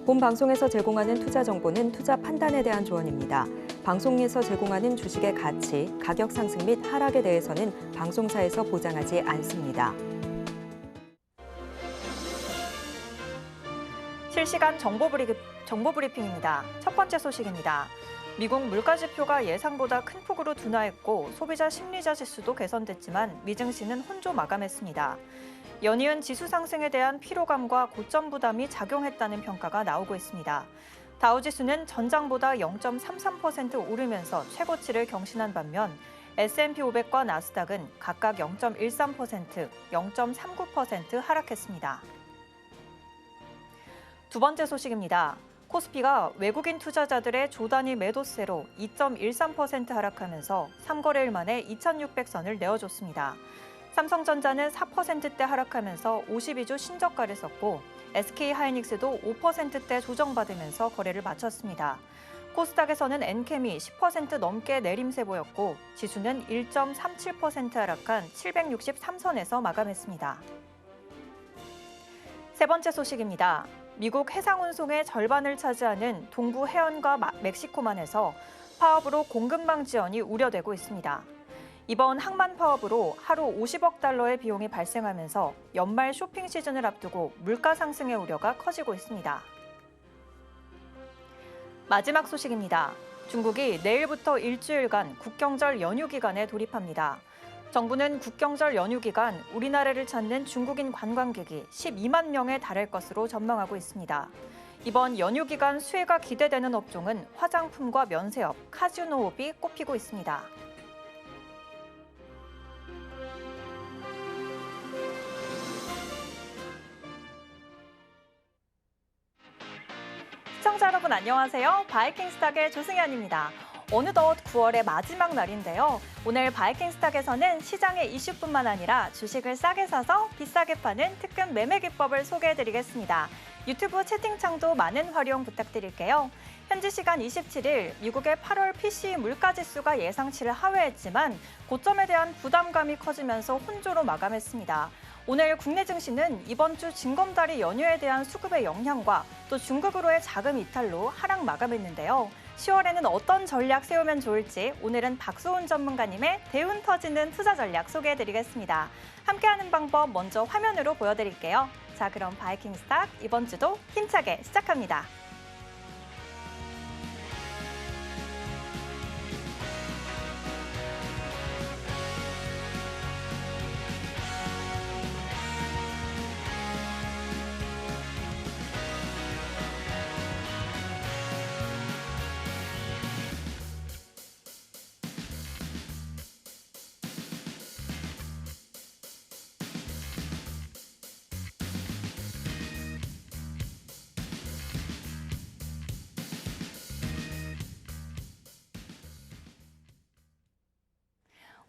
본 방송에서 제공하는 투자 정보는 투자 판단에 대한 조언입니다. 방송에서 제공하는 주식의 가치, 가격 상승 및 하락에 대해서는 방송사에서 보장하지 않습니다. 실시간 정보 브리핑입니다. 첫 번째 소식입니다. 미국 물가지표가 예상보다 큰 폭으로 둔화했고 소비자 심리자 지수도 개선됐지만 미증시는 혼조 마감했습니다. 연이은 지수 상승에 대한 피로감과 고점 부담이 작용했다는 평가가 나오고 있습니다. 다우지수는 전장보다 0.33% 오르면서 최고치를 경신한 반면 S&P 500과 나스닥은 각각 0.13%, 0.39% 하락했습니다. 두 번째 소식입니다. 코스피가 외국인 투자자들의 조단위 매도세로 2.13% 하락하면서 3거래일 만에 2,600선을 내어줬습니다. 삼성전자는 4%대 하락하면서 52주 신저가를 썼고 SK하이닉스도 5%대 조정받으면서 거래를 마쳤습니다. 코스닥에서는 엔캠이 10% 넘게 내림세 보였고 지수는 1.37% 하락한 763선에서 마감했습니다. 세 번째 소식입니다. 미국 해상운송의 절반을 차지하는 동부 해안과 멕시코만에서 파업으로 공급망 지연이 우려되고 있습니다. 이번 항만 파업으로 하루 50억 달러의 비용이 발생하면서 연말 쇼핑 시즌을 앞두고 물가 상승의 우려가 커지고 있습니다. 마지막 소식입니다. 중국이 내일부터 일주일간 국경절 연휴 기간에 돌입합니다. 정부는 국경절 연휴 기간 우리나라를 찾는 중국인 관광객이 12만 명에 달할 것으로 전망하고 있습니다. 이번 연휴 기간 수혜가 기대되는 업종은 화장품과 면세업, 카지노업이 꼽히고 있습니다. 시청자 여러분 안녕하세요. 바이킹스탁의 조승현입니다. 어느덧 9월의 마지막 날인데요. 오늘 바이킹스탁에서는 시장의 이슈뿐만 아니라 주식을 싸게 사서 비싸게 파는 특급 매매 기법을 소개해드리겠습니다. 유튜브 채팅창도 많은 활용 부탁드릴게요. 현지 시간 27일 미국의 8월 PCE 물가지수가 예상치를 하회했지만 고점에 대한 부담감이 커지면서 혼조로 마감했습니다. 오늘 국내 증시는 이번 주 징검다리 연휴에 대한 수급의 영향과 또 중국으로의 자금 이탈로 하락 마감했는데요. 10월에는 어떤 전략 세우면 좋을지 오늘은 박소은 전문가님의 대운 터지는 투자 전략 소개해드리겠습니다. 함께하는 방법 먼저 화면으로 보여드릴게요. 자, 그럼 바이킹스탁 이번 주도 힘차게 시작합니다.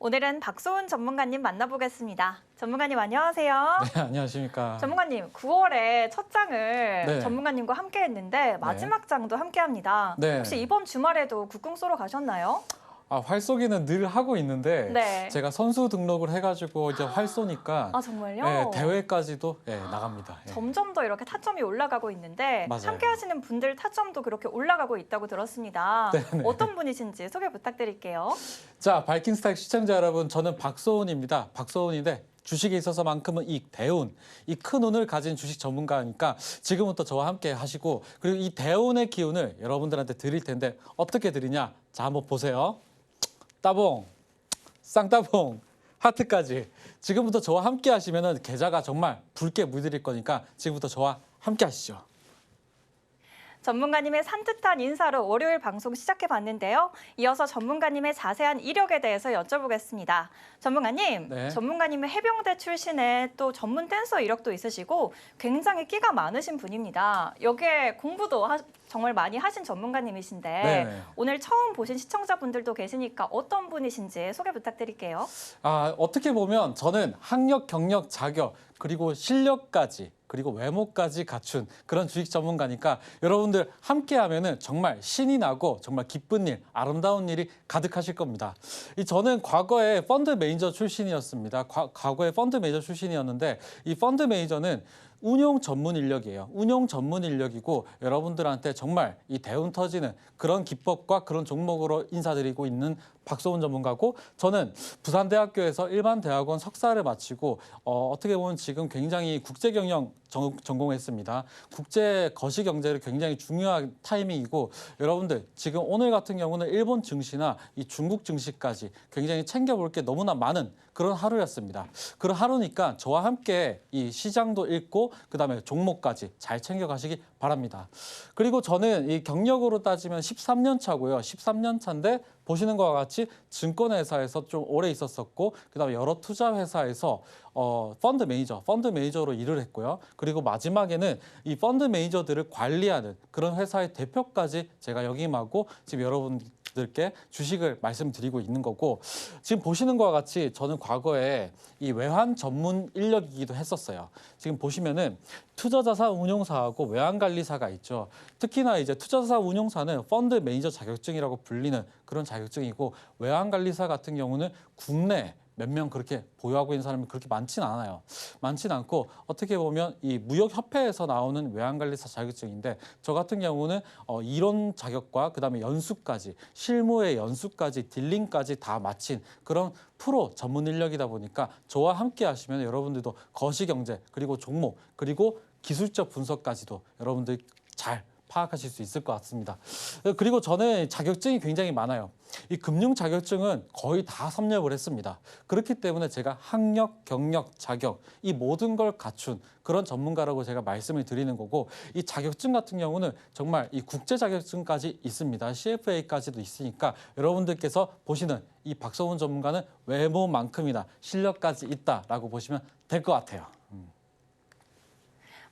오늘은 박소은 전문가님 만나보겠습니다. 전문가님 안녕하세요. 네, 안녕하십니까. 전문가님, 9월에 첫 장을 네. 전문가님과 함께 했는데 마지막 장도 함께 합니다. 네. 혹시 이번 주말에도 국궁 쏘러 가셨나요? 활쏘기는 늘 하고 있는데 네. 제가 선수 등록을 해가지고 이제 활 쏘니까 아, 정말요? 네, 대회까지도 나갑니다. 예. 점점 더 이렇게 타점이 올라가고 있는데 맞아요. 함께 하시는 분들 타점도 그렇게 올라가고 있다고 들었습니다. 네네. 어떤 분이신지 소개 부탁드릴게요. 자, 바이킹스탁 시청자 여러분, 저는 박소은입니다. 박소은인데 주식에 있어서만큼은 이 대운, 이 큰 운을 가진 주식 전문가니까 지금부터 저와 함께 하시고 그리고 이 대운의 기운을 여러분들한테 드릴 텐데 어떻게 드리냐? 자, 한번 보세요. 따봉, 쌍따봉, 하트까지. 지금부터 저와 함께 하시면은 계좌가 정말 붉게 물들일 거니까 지금부터 저와 함께 하시죠. 전문가님의 산뜻한 인사로 월요일 방송 시작해봤는데요. 이어서 전문가님의 자세한 이력에 대해서 여쭤보겠습니다. 전문가님, 네. 전문가님은 해병대 출신에 또 전문 댄서 이력도 있으시고 굉장히 끼가 많으신 분입니다. 여기에 공부도 정말 많이 하신 전문가님이신데 네네. 오늘 처음 보신 시청자분들도 계시니까 어떤 분이신지 소개 부탁드릴게요. 어떻게 보면 저는 학력, 경력, 자격, 그리고 실력까지 그리고 외모까지 갖춘 그런 주식 전문가니까 여러분들 함께 하면은 정말 신이 나고 정말 기쁜 일, 아름다운 일이 가득하실 겁니다. 저는 과거에 펀드 매니저 출신이었습니다. 과거에 펀드 매니저 출신이었는데 이 펀드 매니저는 운용 전문 인력이에요. 운용 전문 인력이고 여러분들한테 정말 이 대운 터지는 그런 기법과 그런 종목으로 인사드리고 있는 박소은 전문가고, 저는 부산대학교에서 일반 대학원 석사를 마치고 어떻게 보면 지금 굉장히 국제경영 전공했습니다. 국제 거시경제를 굉장히 중요한 타이밍이고, 여러분들 지금 오늘 같은 경우는 일본 증시나 이 중국 증시까지 굉장히 챙겨볼 게 너무나 많은 그런 하루였습니다. 그런 하루니까 저와 함께 이 시장도 읽고 그다음에 종목까지 잘 챙겨가시기 바랍니다. 그리고 저는 이 경력으로 따지면 13년 차고요. 13년 차인데 보시는 것과 같이 증권회사에서 좀 오래 있었었고, 그다음에 여러 투자 회사에서 펀드 매니저로 일을 했고요. 그리고 마지막에는 이 펀드 매니저들을 관리하는 그런 회사의 대표까지 제가 역임하고 지금 여러분들께 주식을 말씀드리고 있는 거고, 지금 보시는 것과 같이 저는 과거에 이 외환 전문 인력이기도 했었어요. 지금 보시면은 투자자산 운용사하고 외환관리사가 있죠. 특히나 이제 투자자산 운용사는 펀드 매니저 자격증이라고 불리는 그런 자격증이고, 외환관리사 같은 경우는 국내 몇 명 그렇게 보유하고 있는 사람이 그렇게 많지는 않아요. 많지는 않고 어떻게 보면 이 무역협회에서 나오는 외환관리사 자격증인데, 저 같은 경우는 이론 자격과 그다음에 연수까지, 실무의 연수까지, 딜링까지 다 마친 그런 프로 전문 인력이다 보니까 저와 함께 하시면 여러분들도 거시경제 그리고 종목 그리고 기술적 분석까지도 여러분들 잘 파악하실 수 있을 것 같습니다. 그리고 저는 자격증이 굉장히 많아요. 이 금융 자격증은 거의 다 섭렵을 했습니다. 그렇기 때문에 제가 학력, 경력, 자격 이 모든 걸 갖춘 그런 전문가라고 제가 말씀을 드리는 거고, 이 자격증 같은 경우는 정말 이 국제 자격증까지 있습니다. CFA까지도 있으니까 여러분들께서 보시는 이 박소은 전문가는 외모만큼이나 실력까지 있다라고 보시면 될 것 같아요.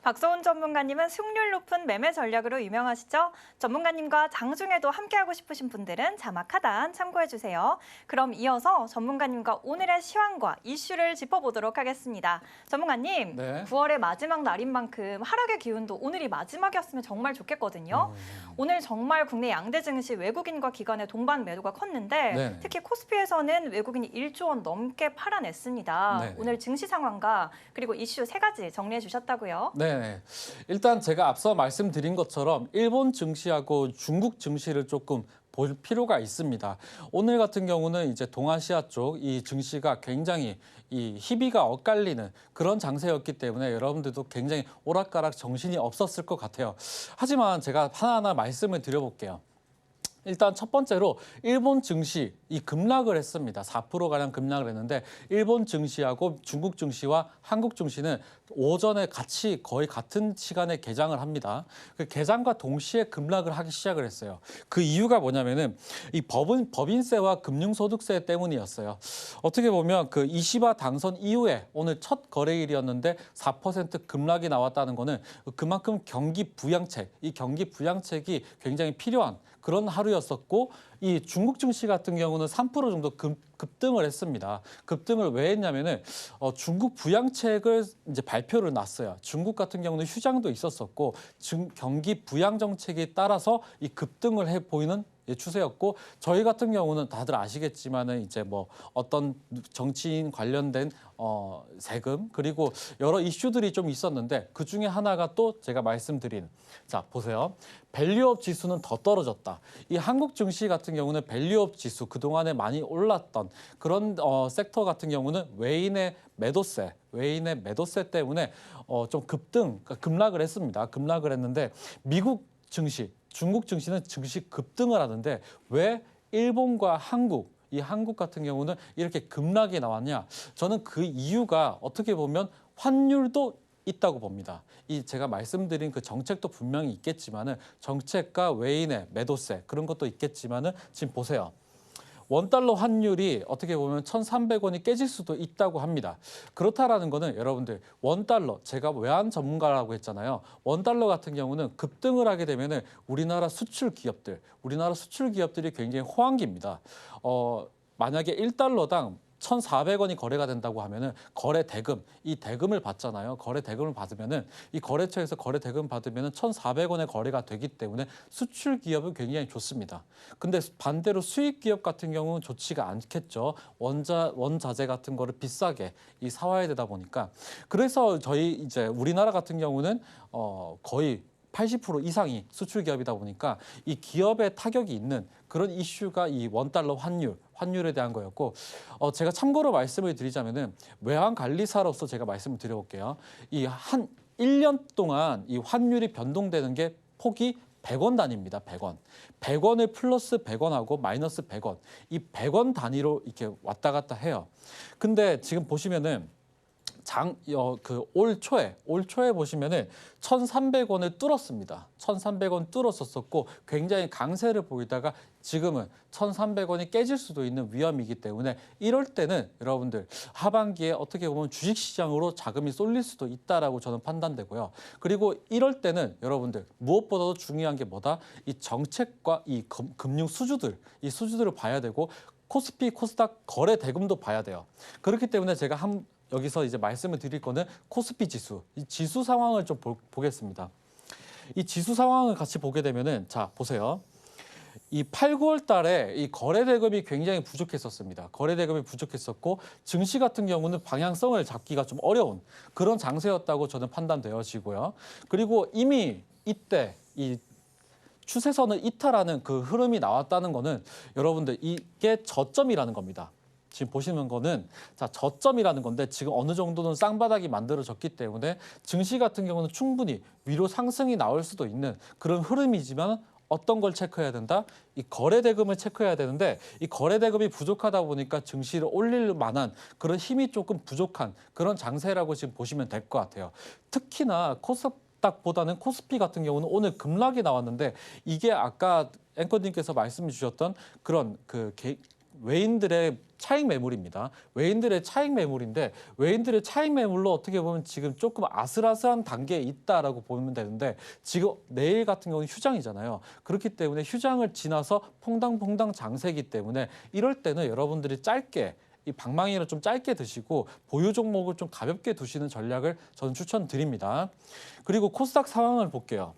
박소은 전문가님은 승률 높은 매매 전략으로 유명하시죠? 전문가님과 장중에도 함께하고 싶으신 분들은 자막 하단 참고해주세요. 그럼 이어서 전문가님과 오늘의 시황과 이슈를 짚어보도록 하겠습니다. 전문가님, 네. 9월의 마지막 날인 만큼 하락의 기운도 오늘이 마지막이었으면 정말 좋겠거든요. 오늘 정말 국내 양대 증시 외국인과 기관의 동반 매도가 컸는데 네네. 특히 코스피에서는 외국인이 1조 원 넘게 팔아냈습니다. 네네. 오늘 증시 상황과 그리고 이슈 3가지 정리해 주셨다고요? 네. 일단 제가 앞서 말씀드린 것처럼 일본 증시하고 중국 증시를 조금 볼 필요가 있습니다. 오늘 같은 경우는 이제 동아시아 쪽 이 증시가 굉장히 이 희비가 엇갈리는 그런 장세였기 때문에 여러분들도 굉장히 오락가락 정신이 없었을 것 같아요. 하지만 제가 하나하나 말씀을 드려볼게요. 일단 첫 번째로 일본 증시 이 급락을 했습니다. 4%가량 급락을 했는데, 일본 증시하고 중국 증시와 한국 증시는 오전에 같이 거의 같은 시간에 개장을 합니다. 그 개장과 동시에 급락을 하기 시작을 했어요. 그 이유가 뭐냐면은 이 법인세와 금융소득세 때문이었어요. 어떻게 보면 그 이시바 당선 이후에 오늘 첫 거래일이었는데 4% 급락이 나왔다는 거는 그만큼 경기 부양책, 이 경기 부양책이 굉장히 필요한 그런 하루였었고, 이 중국 증시 같은 경우는 3% 정도 급등을 했습니다. 급등을 왜 했냐면은 중국 부양책을 이제 발표를 놨어요. 중국 같은 경우는 휴장도 있었었고 경기 부양 정책에 따라서 이 급등을 해 보이는 추세였고, 저희 같은 경우는 다들 아시겠지만은 이제 뭐 어떤 정치인 관련된 세금 그리고 여러 이슈들이 좀 있었는데, 그 중에 하나가 또 제가 말씀드린, 자 보세요. 밸류업 지수는 더 떨어졌다. 이 한국 증시 같은 경우는 밸류업 지수 그동안에 많이 올랐던 그런 섹터 같은 경우는 외인의 매도세 때문에 좀 급락을 했습니다. 급락을 했는데, 미국 증시, 중국 증시는 증시 급등을 하는데 왜 일본과 한국, 이 한국 같은 경우는 이렇게 급락이 나왔냐? 저는 그 이유가 어떻게 보면 환율도 있다고 봅니다. 이 제가 말씀드린 그 정책도 분명히 있겠지만은, 정책과 외인의 매도세 그런 것도 있겠지만은, 지금 보세요. 원달러 환율이 어떻게 보면 1,300원이 깨질 수도 있다고 합니다. 그렇다라는 거는 여러분들 원달러, 제가 외환 전문가라고 했잖아요. 원달러 같은 경우는 급등을 하게 되면은 우리나라 수출 기업들이 굉장히 호황기입니다. 만약에 1달러당 1,400원이 거래가 된다고 하면은 거래 대금, 이 대금을 받잖아요. 거래 대금을 받으면은 이 거래처에서 거래 대금 받으면은 1,400원의 거래가 되기 때문에 수출 기업은 굉장히 좋습니다. 근데 반대로 수입 기업 같은 경우는 좋지가 않겠죠. 원자재 같은 거를 비싸게 사와야 되다 보니까. 그래서 저희 이제 우리나라 같은 경우는 거의 80% 이상이 수출 기업이다 보니까 이 기업에 타격이 있는 그런 이슈가 이 원달러 환율에 대한 거였고, 제가 참고로 말씀을 드리자면은 외환 관리사로서 제가 말씀을 드려볼게요. 이 한 1년 동안 이 환율이 변동되는 게 폭이 100원 단위입니다. 100원. 100원을 플러스 100원하고 마이너스 100원. 이 100원 단위로 이렇게 왔다 갔다 해요. 근데 지금 보시면은 올 초에 보시면은 1,300원을 뚫었습니다. 1,300원 뚫었었고 굉장히 강세를 보이다가 지금은 1,300원이 깨질 수도 있는 위험이기 때문에 이럴 때는 여러분들 하반기에 어떻게 보면 주식시장으로 자금이 쏠릴 수도 있다라고 저는 판단되고요. 그리고 이럴 때는 여러분들 무엇보다도 중요한 게 뭐다? 이 정책과 이 금융 수주들, 이 수주들을 봐야 되고 코스피, 코스닥 거래 대금도 봐야 돼요. 그렇기 때문에 제가 여기서 이제 말씀을 드릴 거는 코스피 지수, 이 지수 상황을 좀 보겠습니다. 이 지수 상황을 같이 보게 되면은 자 보세요. 이 8, 9월 달에 이 거래 대금이 굉장히 부족했었습니다. 거래 대금이 부족했었고 증시 같은 경우는 방향성을 잡기가 좀 어려운 그런 장세였다고 저는 판단되어지고요. 그리고 이미 이때 이 추세선을 이탈하는 그 흐름이 나왔다는 거는 여러분들 이게 저점이라는 겁니다. 지금 보시는 거는 저점이라는 건데 지금 어느 정도는 쌍바닥이 만들어졌기 때문에 증시 같은 경우는 충분히 위로 상승이 나올 수도 있는 그런 흐름이지만 어떤 걸 체크해야 된다? 이 거래 대금을 체크해야 되는데 이 거래 대금이 부족하다 보니까 증시를 올릴 만한 그런 힘이 조금 부족한 그런 장세라고 지금 보시면 될 것 같아요. 특히나 코스닥보다는 코스피 같은 경우는 오늘 급락이 나왔는데 이게 아까 앵커님께서 말씀해 주셨던 그런 외인들의 차익 매물입니다. 외인들의 차익 매물인데 외인들의 차익 매물로 어떻게 보면 지금 조금 아슬아슬한 단계에 있다라고 보면 되는데 지금 내일 같은 경우는 휴장이잖아요. 그렇기 때문에 휴장을 지나서 퐁당퐁당 장세기 때문에 이럴 때는 여러분들이 짧게 이 방망이를 좀 짧게 드시고 보유 종목을 좀 가볍게 두시는 전략을 저는 추천드립니다. 그리고 코스닥 상황을 볼게요.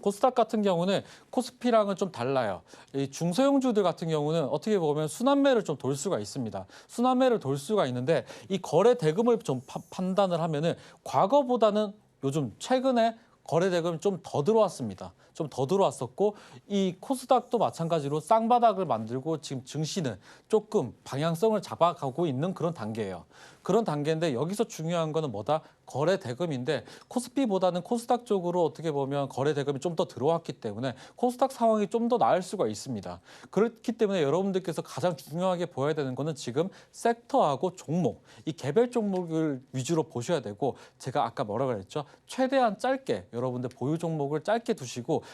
코스닥 같은 경우는 코스피랑은 좀 달라요. 이 중소형주들 같은 경우는 어떻게 보면 순환매를 좀 돌 수가 있습니다. 순환매를 돌 수가 있는데 이 거래 대금을 좀 판단을 하면은 과거보다는 요즘 최근에 거래 대금이 좀 더 들어왔습니다. 좀 더 들어왔었고 이 코스닥도 마찬가지로 쌍바닥을 만들고 지금 증시는 조금 방향성을 잡아가고 있는 그런 단계예요. 그런 단계인데 여기서 중요한 거는 뭐다? 거래 대금인데 코스피보다는 코스닥 쪽으로 어떻게 보면 거래 대금이 좀 더 들어왔기 때문에 코스닥 상황이 좀 더 나을 수가 있습니다. 그렇기 때문에 여러분들께서 가장 중요하게 보여야 되는 거는 지금 섹터하고 종목, 이 개별 종목을 위주로 보셔야 되고 제가 아까 뭐라 그랬죠? 최대한 짧게 여러분들 보유 종목을 짧게 두시고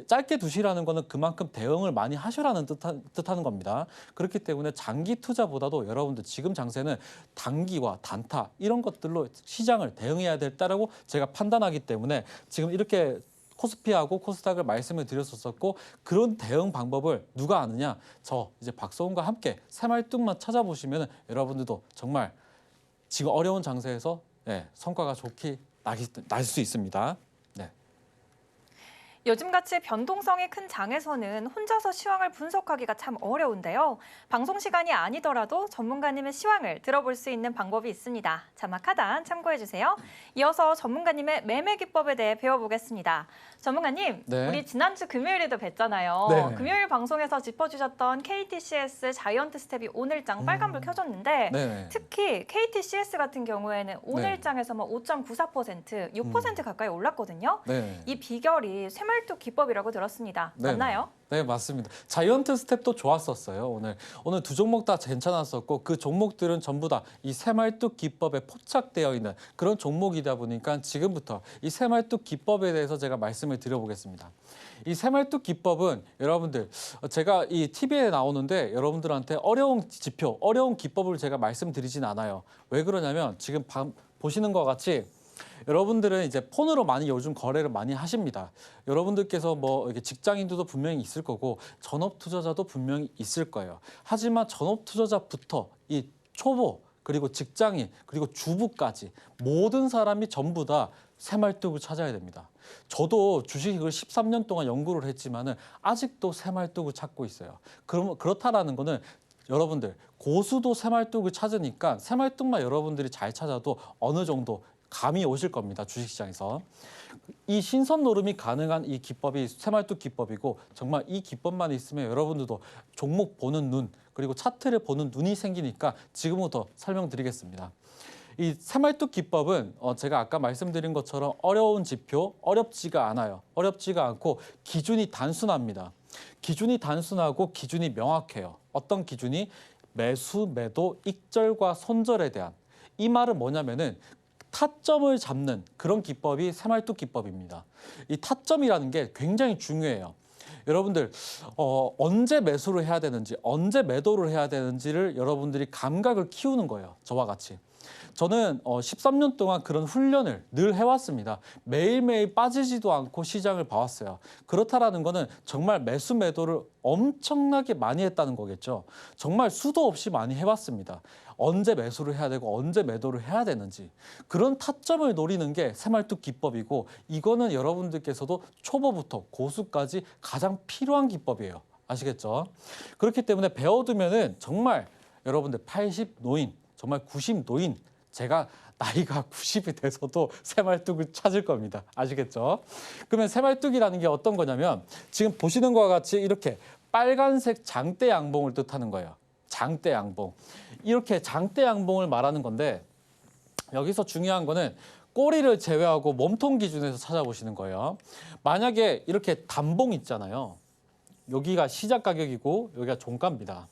짧게 두시라는 거는 그만큼 대응을 많이 하셔라는 뜻하는 겁니다. 그렇기 때문에 장기 투자보다도 여러분들 지금 장세는 단기와 단타 이런 것들로 시장을 대응해야 될다라고 제가 판단하기 때문에 지금 이렇게 코스피하고 코스닥을 말씀을 드렸었고 그런 대응 방법을 누가 아느냐? 저 이제 박서훈과 함께 새말뚝만 찾아보시면 여러분들도 정말 지금 어려운 장세에서 성과가 좋게 날 수 있습니다. 요즘같이 변동성이 큰 장에서는 혼자서 시황을 분석하기가 참 어려운데요. 방송 시간이 아니더라도 전문가님의 시황을 들어볼 수 있는 방법이 있습니다. 자막 하단 참고해주세요. 이어서 전문가님의 매매 기법에 대해 배워보겠습니다. 전문가님, 네. 우리 지난주 금요일에도 뵀잖아요. 네. 금요일 방송에서 짚어주셨던 KTCS 자이언트 스텝이 오늘장 빨간불 켜졌는데 네. 특히 KTCS 같은 경우에는 오늘장에서만 5.94%, 6% 가까이 올랐거든요. 네. 이 비결이 쇠말뚝 기법이라고 들었습니다. 맞나요? 네, 맞습니다. 자이언트 스텝도 좋았었어요. 오늘 두 종목 다 괜찮았었고 그 종목들은 전부 다 이 새말뚝 기법에 포착되어 있는 그런 종목이다 보니까 지금부터 이 새말뚝 기법에 대해서 제가 말씀을 드려보겠습니다. 이 새말뚝 기법은 여러분들 제가 이 TV에 나오는데 여러분들한테 어려운 지표, 어려운 기법을 제가 말씀드리진 않아요. 왜 그러냐면 지금 보시는 것 같이 여러분들은 이제 폰으로 많이 요즘 거래를 많이 하십니다. 여러분들께서 뭐 이렇게 직장인들도 분명히 있을 거고 전업 투자자도 분명히 있을 거예요. 하지만 전업 투자자부터 이 초보, 그리고 직장인, 그리고 주부까지 모든 사람이 전부 다 새말뚝을 찾아야 됩니다. 저도 주식을 13년 동안 연구를 했지만은 아직도 새말뚝을 찾고 있어요. 그렇다라는 거는 여러분들 고수도 새말뚝을 찾으니까 새말뚝만 여러분들이 잘 찾아도 어느 정도 감이 오실 겁니다. 주식시장에서. 이 신선 노름이 가능한 이 기법이 새말뚝 기법이고 정말 이 기법만 있으면 여러분들도 종목 보는 눈 그리고 차트를 보는 눈이 생기니까 지금부터 설명드리겠습니다. 이 새말뚝 기법은 제가 아까 말씀드린 것처럼 어려운 지표, 어렵지가 않아요. 어렵지가 않고 기준이 단순합니다. 기준이 단순하고 기준이 명확해요. 어떤 기준이? 매수, 매도, 익절과 손절에 대한. 이 말은 뭐냐면은 타점을 잡는 그런 기법이 새말뚝 기법입니다. 이 타점이라는 게 굉장히 중요해요. 여러분들 언제 매수를 해야 되는지 언제 매도를 해야 되는지를 여러분들이 감각을 키우는 거예요. 저와 같이. 저는 13년 동안 그런 훈련을 늘 해왔습니다. 매일매일 빠지지도 않고 시장을 봐왔어요. 그렇다라는 거는 정말 매수 매도를 엄청나게 많이 했다는 거겠죠. 정말 수도 없이 많이 해왔습니다. 언제 매수를 해야 되고 언제 매도를 해야 되는지 그런 타점을 노리는 게 새말뚝 기법이고 이거는 여러분들께서도 초보부터 고수까지 가장 필요한 기법이에요. 아시겠죠? 그렇기 때문에 배워두면은 정말 여러분들 80 노인, 정말 90 노인 제가 나이가 90이 돼서도 새말뚝을 찾을 겁니다. 아시겠죠? 그러면 새말뚝이라는 게 어떤 거냐면 지금 보시는 것과 같이 이렇게 빨간색 장대 양봉을 뜻하는 거예요. 장대 양봉. 이렇게 장대 양봉을 말하는 건데 여기서 중요한 거는 꼬리를 제외하고 몸통 기준에서 찾아보시는 거예요. 만약에 이렇게 단봉 있잖아요. 여기가 시작 가격이고 여기가 종가입니다.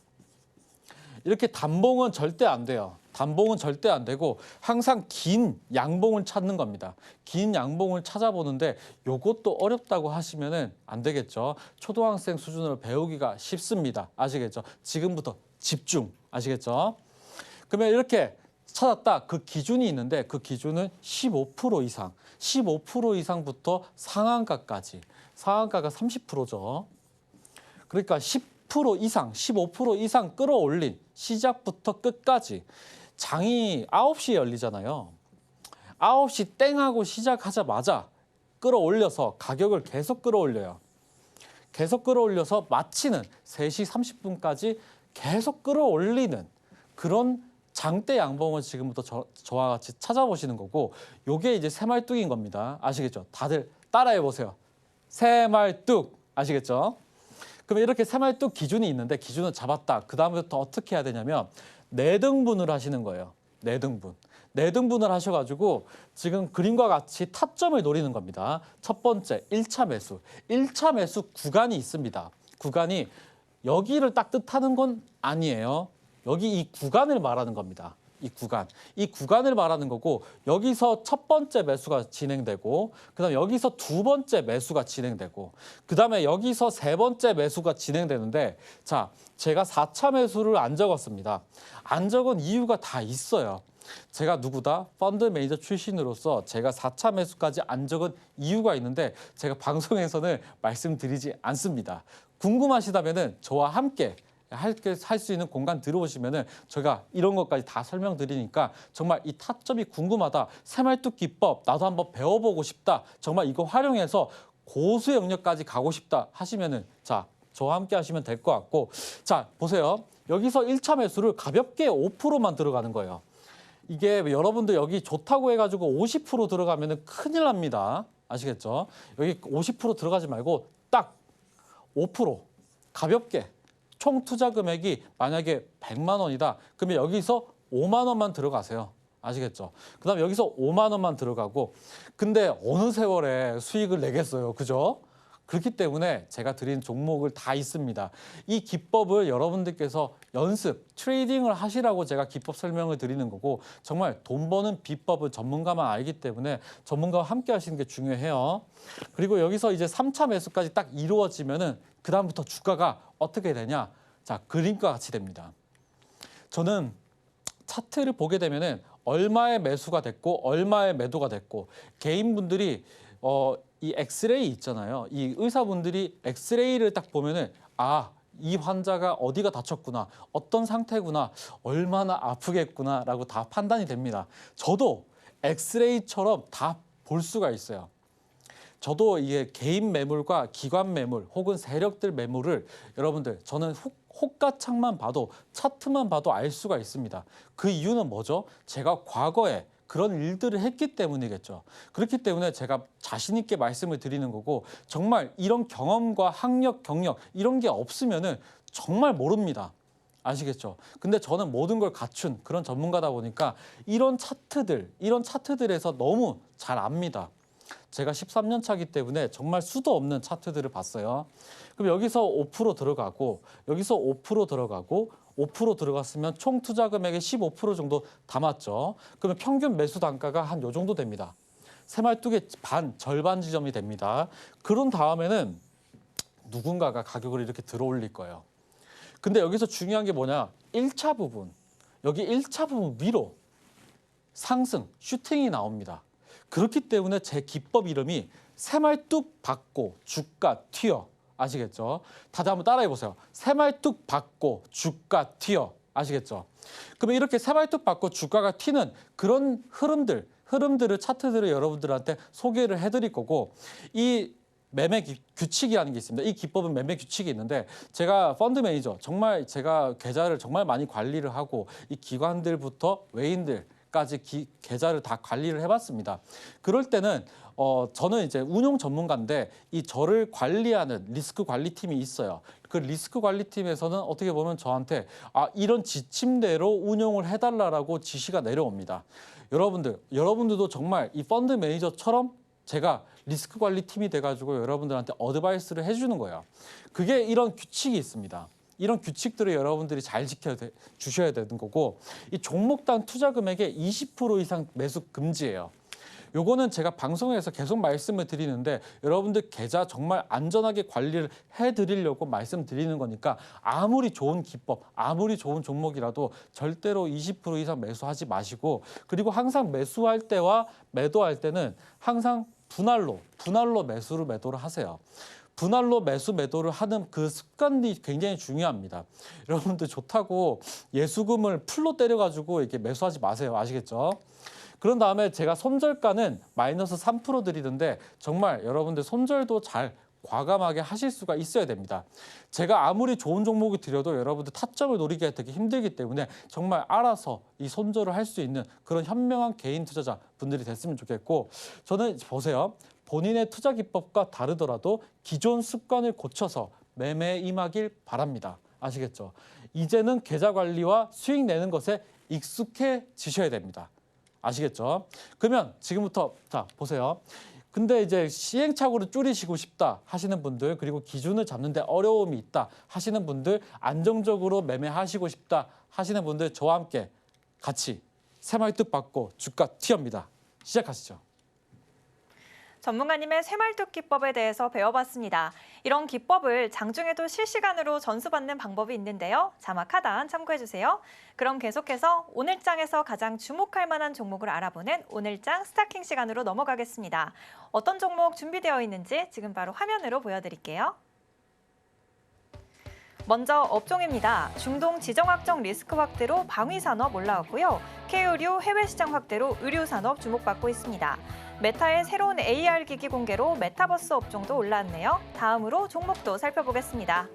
이렇게 단봉은 절대 안 돼요. 단봉은 절대 안 되고 항상 긴 양봉을 찾는 겁니다. 긴 양봉을 찾아보는데 이것도 어렵다고 하시면은 안 되겠죠. 초등학생 수준으로 배우기가 쉽습니다. 아시겠죠? 지금부터 집중. 아시겠죠? 그러면 이렇게 찾았다. 그 기준이 있는데 그 기준은 15% 이상. 15% 이상부터 상한가까지. 상한가가 30%죠. 그러니까 10% 이상, 15% 이상 끌어올린 시작부터 끝까지 장이 9시에 열리잖아요. 9시 땡하고 시작하자마자 끌어올려서 가격을 계속 끌어올려요. 계속 끌어올려서 마치는 3시 30분까지 계속 끌어올리는 그런 장대 양봉을 지금부터 저와 같이 찾아보시는 거고 요게 이제 새말뚝인 겁니다. 아시겠죠? 다들 따라해 보세요. 새말뚝 아시겠죠? 그러면 이렇게 새말뚝 기준이 있는데 기준을 잡았다. 그 다음부터 어떻게 해야 되냐면 4등분을 하시는 거예요. 4등분. 4등분을 하셔가지고 지금 그림과 같이 타점을 노리는 겁니다. 첫 번째 1차 매수. 1차 매수 구간이 있습니다. 구간이 여기를 딱 뜻하는 건 아니에요. 여기 이 구간을 말하는 겁니다. 이 구간. 이 구간을 말하는 거고 여기서 첫 번째 매수가 진행되고 그다음에 여기서 두 번째 매수가 진행되고 그다음에 여기서 세 번째 매수가 진행되는데 자, 제가 4차 매수를 안 적었습니다. 안 적은 이유가 다 있어요. 제가 누구다? 펀드 매니저 출신으로서 제가 4차 매수까지 안 적은 이유가 있는데 제가 방송에서는 말씀드리지 않습니다. 궁금하시다면은 저와 함께 할 수 있는 공간 들어오시면은 제가 이런 것까지 다 설명드리니까 정말 이 타점이 궁금하다. 새말뚝 기법 나도 한번 배워보고 싶다. 정말 이거 활용해서 고수 영역까지 가고 싶다 하시면은 자 저와 함께 하시면 될 것 같고 자 보세요. 여기서 1차 매수를 가볍게 5%만 들어가는 거예요. 이게 여러분들 여기 좋다고 해가지고 50% 들어가면은 큰일 납니다. 아시겠죠? 여기 50% 들어가지 말고 딱 5% 가볍게 총 투자 금액이 만약에 100만 원이다. 그러면 여기서 5만 원만 들어가세요. 아시겠죠? 그다음에 여기서 5만 원만 들어가고 근데 어느 세월에 수익을 내겠어요. 그죠? 그렇기 때문에 제가 드린 종목을 다 있습니다. 이 기법을 여러분들께서 연습, 트레이딩을 하시라고 제가 기법 설명을 드리는 거고 정말 돈 버는 비법을 전문가만 알기 때문에 전문가와 함께 하시는 게 중요해요. 그리고 여기서 이제 3차 매수까지 딱 이루어지면은 그다음부터 주가가 어떻게 되냐? 자, 그림과 같이 됩니다. 저는 차트를 보게 되면은 얼마의 매수가 됐고 얼마의 매도가 됐고 개인분들이 이 엑스레이 있잖아요. 이 의사분들이 엑스레이를 딱 보면은 아, 이 환자가 어디가 다쳤구나, 어떤 상태구나, 얼마나 아프겠구나라고 다 판단이 됩니다. 저도 엑스레이처럼 다 볼 수가 있어요. 저도 이게 개인 매물과 기관 매물 혹은 세력들 매물을 여러분들 저는 호가창만 봐도 차트만 봐도 알 수가 있습니다. 그 이유는 뭐죠? 제가 과거에 그런 일들을 했기 때문이겠죠. 그렇기 때문에 제가 자신 있게 말씀을 드리는 거고 정말 이런 경험과 학력, 경력 이런 게 없으면은 정말 모릅니다. 아시겠죠? 근데 저는 모든 걸 갖춘 그런 전문가다 보니까 이런 차트들에서 너무 잘 압니다. 제가 13년 차기 때문에 정말 수도 없는 차트들을 봤어요. 그럼 여기서 5% 들어가고 여기서 5% 들어가고 5% 들어갔으면 총 투자 금액의 15% 정도 담았죠. 그러면 평균 매수 단가가 한 요 정도 됩니다. 새말뚝의 절반 지점이 됩니다. 그런 다음에는 누군가가 가격을 이렇게 들어올릴 거예요. 근데 여기서 중요한 게 뭐냐? 1차 부분, 여기 1차 부분 위로 상승, 슈팅이 나옵니다. 그렇기 때문에 제 기법 이름이 새말뚝 받고 주가 튀어. 아시겠죠? 다들 한번 따라해 보세요. 새말뚝 받고 주가 튀어. 아시겠죠? 그러면 이렇게 새말뚝 받고 주가가 튀는 그런 흐름들을 차트들을 여러분들한테 소개를 해드릴 거고 이 매매 규칙이라는 게 있습니다. 이 기법은 매매 규칙이 있는데 제가 펀드 매니저 정말 제가 계좌를 정말 많이 관리를 하고 이 기관들부터 외인들까지 계좌를 다 관리를 해봤습니다. 그럴 때는 저는 이제 운용 전문가인데 이 저를 관리하는 리스크 관리팀이 있어요. 그 리스크 관리팀에서는 어떻게 보면 저한테 이런 지침대로 운용을 해달라고 지시가 내려옵니다. 여러분들도 정말 이 펀드 매니저처럼 제가 리스크 관리 팀이 돼가지고 여러분들한테 어드바이스를 해주는 거예요. 그게 이런 규칙이 있습니다. 이런 규칙들을 여러분들이 잘 지켜주셔야 되는 거고 이 종목당 투자 금액의 20% 이상 매수 금지예요. 요거는 제가 방송에서 계속 말씀을 드리는데 여러분들 계좌 정말 안전하게 관리를 해드리려고 말씀드리는 거니까 아무리 좋은 기법, 아무리 좋은 종목이라도 절대로 20% 이상 매수하지 마시고 그리고 항상 매수할 때와 매도할 때는 항상 분할로 매도를 하세요. 분할로 매도를 하는 그 습관이 굉장히 중요합니다. 여러분들 좋다고 예수금을 풀로 때려가지고 이렇게 매수하지 마세요. 아시겠죠? 그런 다음에 제가 손절가는 마이너스 3% 드리는데 정말 여러분들 손절도 잘 과감하게 하실 수가 있어야 됩니다. 제가 아무리 좋은 종목이 드려도 여러분들 타점을 노리기가 되게 힘들기 때문에 정말 알아서 이 손절을 할 수 있는 그런 현명한 개인 투자자 분들이 됐으면 좋겠고 저는 보세요. 본인의 투자 기법과 다르더라도 기존 습관을 고쳐서 매매에 임하길 바랍니다. 아시겠죠? 이제는 계좌 관리와 수익 내는 것에 익숙해지셔야 됩니다. 아시겠죠? 그러면 지금부터 자 보세요. 근데 이제 시행착오를 줄이시고 싶다 하시는 분들 그리고 기준을 잡는데 어려움이 있다 하시는 분들 안정적으로 매매하시고 싶다 하시는 분들 저와 함께 같이 새말뚝 받고 주가 튀어입니다. 시작하시죠. 전문가님의 새말뚝 기법에 대해서 배워봤습니다. 이런 기법을 장중에도 실시간으로 전수받는 방법이 있는데요. 자막 하단 참고해주세요. 그럼 계속해서 오늘장에서 가장 주목할 만한 종목을 알아보는 오늘장 스타킹 시간으로 넘어가겠습니다. 어떤 종목 준비되어 있는지 지금 바로 화면으로 보여드릴게요. 먼저 업종입니다. 중동 지정 확정 리스크 확대로 방위산업 올라왔고요. K의료 해외 시장 확대로 의료산업 주목받고 있습니다. 메타의 새로운 AR 기기 공개로 메타버스 업종도 올랐네요. 다음으로 종목도 살펴보겠습니다.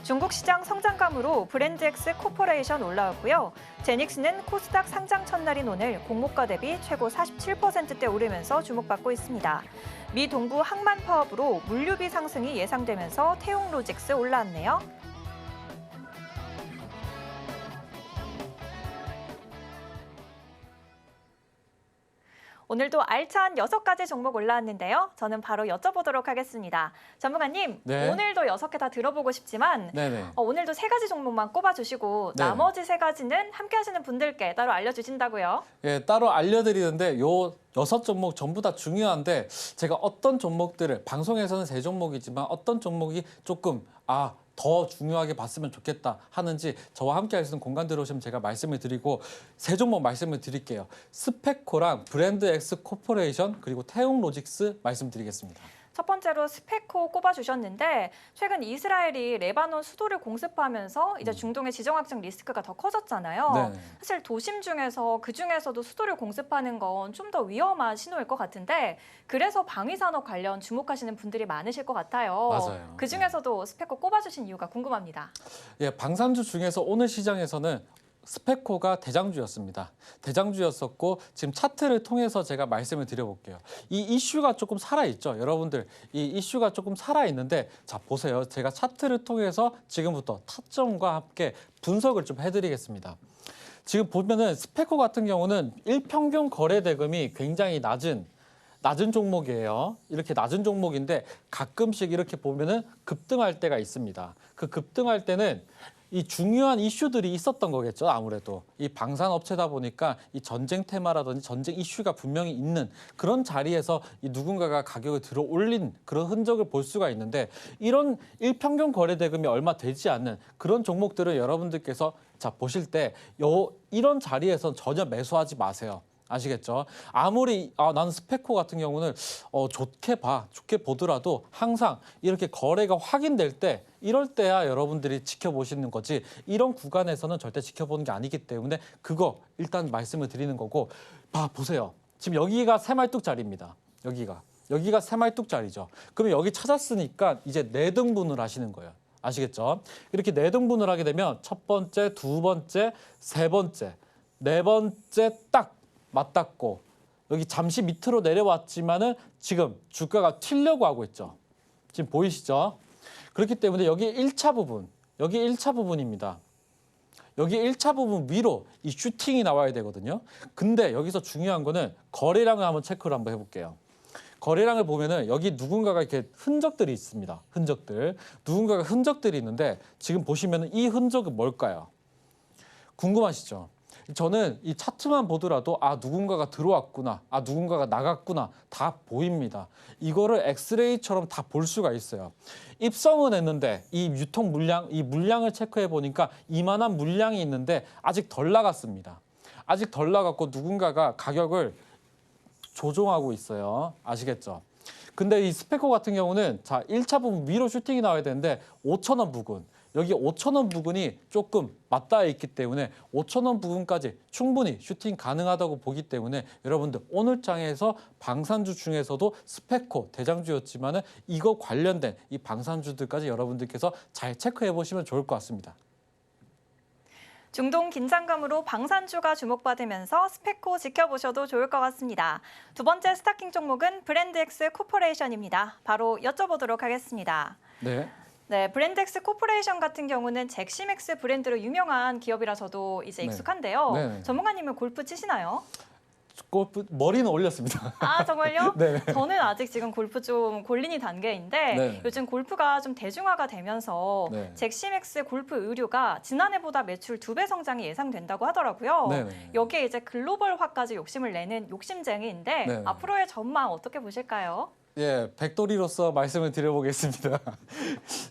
중국 시장 성장감으로 브랜드엑스 코퍼레이션 올라왔고요. 제닉스는 코스닥 상장 첫날인 오늘 공모가 대비 최고 47%대 오르면서 주목받고 있습니다. 미 동부 항만 파업으로 물류비 상승이 예상되면서 태용로직스 올라왔네요. 오늘도 알찬 6가지 종목 올라왔는데요. 저는 바로 여쭤보도록 하겠습니다. 전문가님, 네. 오늘도 6개 다 들어보고 싶지만 네네. 오늘도 3가지 종목만 꼽아주시고 네. 나머지 3가지는 함께 하시는 분들께 따로 알려주신다고요? 예, 따로 알려드리는데 요 6종목 전부 다 중요한데 제가 어떤 종목들을 방송에서는 3종목이지만 어떤 종목이 조금 더 중요하게 봤으면 좋겠다 하는지 저와 함께 할 수 있는 공간 들어오시면 제가 말씀을 드리고 3종목 말씀을 드릴게요. 스페코랑 브랜드엑스 코퍼레이션 그리고 태용로직스 말씀드리겠습니다. 첫 번째로 스페코 꼽아주셨는데 최근 이스라엘이 레바논 수도를 공습하면서 이제 중동의 지정학적 리스크가 더 커졌잖아요. 네. 사실 도심 중에서 그 중에서도 수도를 공습하는 건 좀 더 위험한 신호일 것 같은데 그래서 방위산업 관련 주목하시는 분들이 많으실 것 같아요. 맞아요. 그 중에서도 스페코 꼽아주신 이유가 궁금합니다. 예, 방산주 중에서 오늘 시장에서는 스페코가 대장주였습니다. 대장주였었고 지금 차트를 통해서 제가 말씀을 드려볼게요. 이 이슈가 조금 살아있죠. 여러분들 이 이슈가 조금 살아있는데 자 보세요. 제가 차트를 통해서 지금부터 타점과 함께 분석을 좀 해드리겠습니다. 지금 보면은 스페코 같은 경우는 일평균 거래 대금이 굉장히 낮은 종목이에요. 이렇게 낮은 종목인데 가끔씩 이렇게 보면은 급등할 때가 있습니다. 그 급등할 때는 이 중요한 이슈들이 있었던 거겠죠. 아무래도 이 방산 업체다 보니까 이 전쟁 테마라든지 전쟁 이슈가 분명히 있는 그런 자리에서 이 누군가가 가격을 들어 올린 그런 흔적을 볼 수가 있는데 이런 일평균 거래 대금이 얼마 되지 않는 그런 종목들을 여러분들께서 자 보실 때 이런 자리에서 전혀 매수하지 마세요. 아시겠죠? 아무리 나는 스페코 같은 경우는 좋게 보더라도 항상 이렇게 거래가 확인될 때 이럴 때야 여러분들이 지켜보시는 거지 이런 구간에서는 절대 지켜보는 게 아니기 때문에 그거 일단 말씀을 드리는 거고 보세요. 지금 여기가 새말뚝 자리입니다. 여기가 새말뚝 자리죠. 그러면 여기 찾았으니까 이제 4등분을 하시는 거예요. 아시겠죠? 이렇게 4등분을 하게 되면 첫 번째, 두 번째, 세 번째, 네 번째 딱 맞닿고 여기 잠시 밑으로 내려왔지만은 지금 주가가 튀려고 하고 있죠. 지금 보이시죠? 그렇기 때문에 여기 1차 부분입니다. 여기 1차 부분 위로 이 슈팅이 나와야 되거든요. 근데 여기서 중요한 거는 거래량을 한번 체크를 한번 해볼게요. 거래량을 보면은 여기 누군가가 이렇게 흔적들이 있습니다. 누군가가 흔적들이 있는데 지금 보시면은 이 흔적은 뭘까요? 궁금하시죠? 저는 이 차트만 보더라도 누군가가 들어왔구나, 누군가가 나갔구나 다 보입니다. 이거를 엑스레이처럼 다 볼 수가 있어요. 입성은 했는데 이 유통 물량, 이 물량을 체크해 보니까 이만한 물량이 있는데 아직 덜 나갔습니다. 아직 덜 나갔고 누군가가 가격을 조종하고 있어요. 아시겠죠? 근데 이 스페코 같은 경우는 자 1차 부분 위로 슈팅이 나와야 되는데 5,000원 부근. 여기 5,000원 부근이 조금 맞닿아 있기 때문에 5,000원 부근까지 충분히 슈팅 가능하다고 보기 때문에 여러분들 오늘 장에서 방산주 중에서도 스페코 대장주였지만은 이거 관련된 이 방산주들까지 여러분들께서 잘 체크해 보시면 좋을 것 같습니다. 중동 긴장감으로 방산주가 주목받으면서 스페코 지켜보셔도 좋을 것 같습니다. 두 번째 스타킹 종목은 브랜드엑스 코퍼레이션입니다. 바로 여쭤보도록 하겠습니다. 네, 브랜드엑스 코퍼레이션 같은 경우는 잭시맥스 브랜드로 유명한 기업이라서도 이제 익숙한데요. 네. 전문가님은 골프 치시나요? 골프 머리는 올렸습니다. 정말요? 네. 저는 아직 지금 골프 좀 골린이 단계인데 네. 요즘 골프가 좀 대중화가 되면서 네. 잭시맥스 골프 의류가 지난해보다 매출 2배 성장이 예상된다고 하더라고요. 네. 여기에 이제 글로벌화까지 욕심을 내는 욕심쟁이인데 네. 앞으로의 전망 어떻게 보실까요? 예, 백돌이로서 말씀을 드려보겠습니다.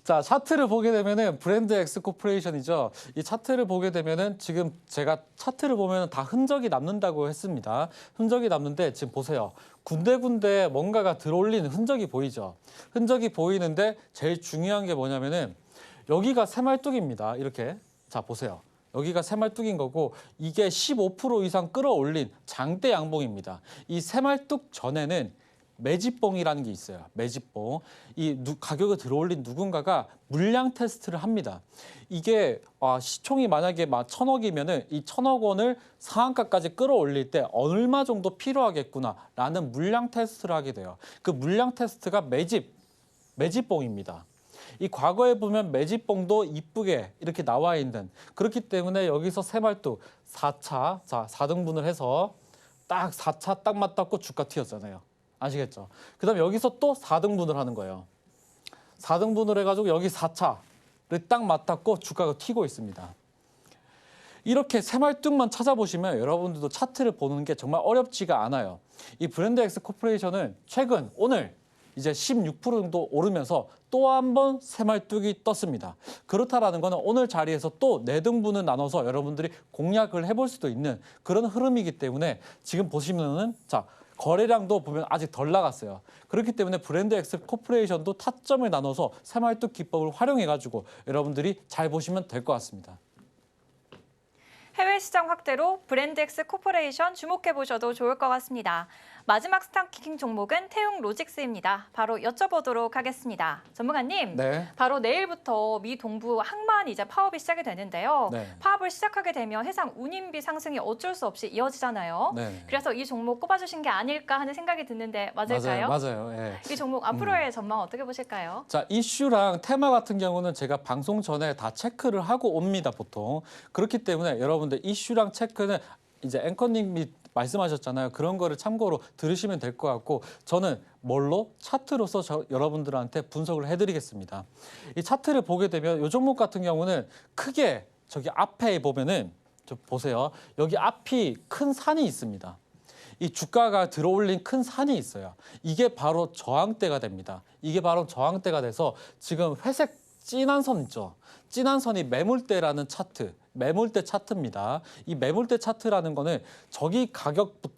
자, 차트를 보게 되면은 브랜드 엑스 코퍼레이션이죠. 이 차트를 보게 되면은 지금 제가 차트를 보면 다 흔적이 남는다고 했습니다. 흔적이 남는데 지금 보세요. 군데군데 뭔가가 들어올린 흔적이 보이죠. 흔적이 보이는데 제일 중요한 게 뭐냐면은 여기가 새말뚝입니다. 이렇게. 자, 보세요. 여기가 새말뚝인 거고 이게 15% 이상 끌어올린 장대 양봉입니다. 이 새말뚝 전에는 매집봉이라는 게 있어요. 매집봉. 가격을 들어올린 누군가가 물량 테스트를 합니다. 이게 시총이 만약에 1,000억이면은 이 1,000억 원을 상한가까지 끌어올릴 때 얼마 정도 필요하겠구나라는 물량 테스트를 하게 돼요. 그 물량 테스트가 매집봉입니다. 이 과거에 보면 매집봉도 이쁘게 이렇게 나와 있는 그렇기 때문에 여기서 새말뚝 4차, 자 4등분을 해서 딱 4차 딱 맞닿고 주가 튀었잖아요. 아시겠죠? 그 다음에 여기서 또 4등분을 하는 거예요. 4등분을 해가지고 여기 4차를 딱 맞닿고 주가가 튀고 있습니다. 이렇게 새말뚝만 찾아보시면 여러분들도 차트를 보는 게 정말 어렵지가 않아요. 이 브랜드엑스 코퍼레이션은 최근 오늘 이제 16% 정도 오르면서 또 한 번 새말뚝이 떴습니다. 그렇다라는 거는 오늘 자리에서 또 4등분을 나눠서 여러분들이 공략을 해볼 수도 있는 그런 흐름이기 때문에 지금 보시면은 자 거래량도 보면 아직 덜 나갔어요. 그렇기 때문에 브랜드엑스 코퍼레이션도 타점을 나눠서 새말뚝 기법을 활용해가지고 여러분들이 잘 보시면 될 것 같습니다. 해외 시장 확대로 브랜드엑스 코퍼레이션 주목해 보셔도 좋을 것 같습니다. 마지막 스타킹 종목은 태웅 로직스입니다. 바로 여쭤보도록 하겠습니다. 전문가님, 네. 바로 내일부터 미 동부 항만 이제 파업이 시작이 되는데요. 네. 파업을 시작하게 되면 해상 운임비 상승이 어쩔 수 없이 이어지잖아요. 네. 그래서 이 종목 꼽아주신 게 아닐까 하는 생각이 드는데 맞을까요? 맞아요. 예. 이 종목 앞으로의 전망 어떻게 보실까요? 자, 이슈랑 테마 같은 경우는 제가 방송 전에 다 체크를 하고 옵니다, 보통. 그렇기 때문에 여러분들 이슈랑 체크는 이제 앵커님이 말씀하셨잖아요. 그런 거를 참고로 들으시면 될 것 같고 저는 뭘로? 차트로서 여러분들한테 분석을 해드리겠습니다. 이 차트를 보게 되면 이 종목 같은 경우는 크게 저기 앞에 보면은 좀 보세요. 여기 앞이 큰 산이 있습니다. 이 주가가 들어올린 큰 산이 있어요. 이게 바로 저항대가 됩니다. 이게 바로 저항대가 돼서 지금 회색 진한 선 있죠. 진한 선이 매물대라는 차트, 매물대 차트입니다. 이 매물대 차트라는 거는 저기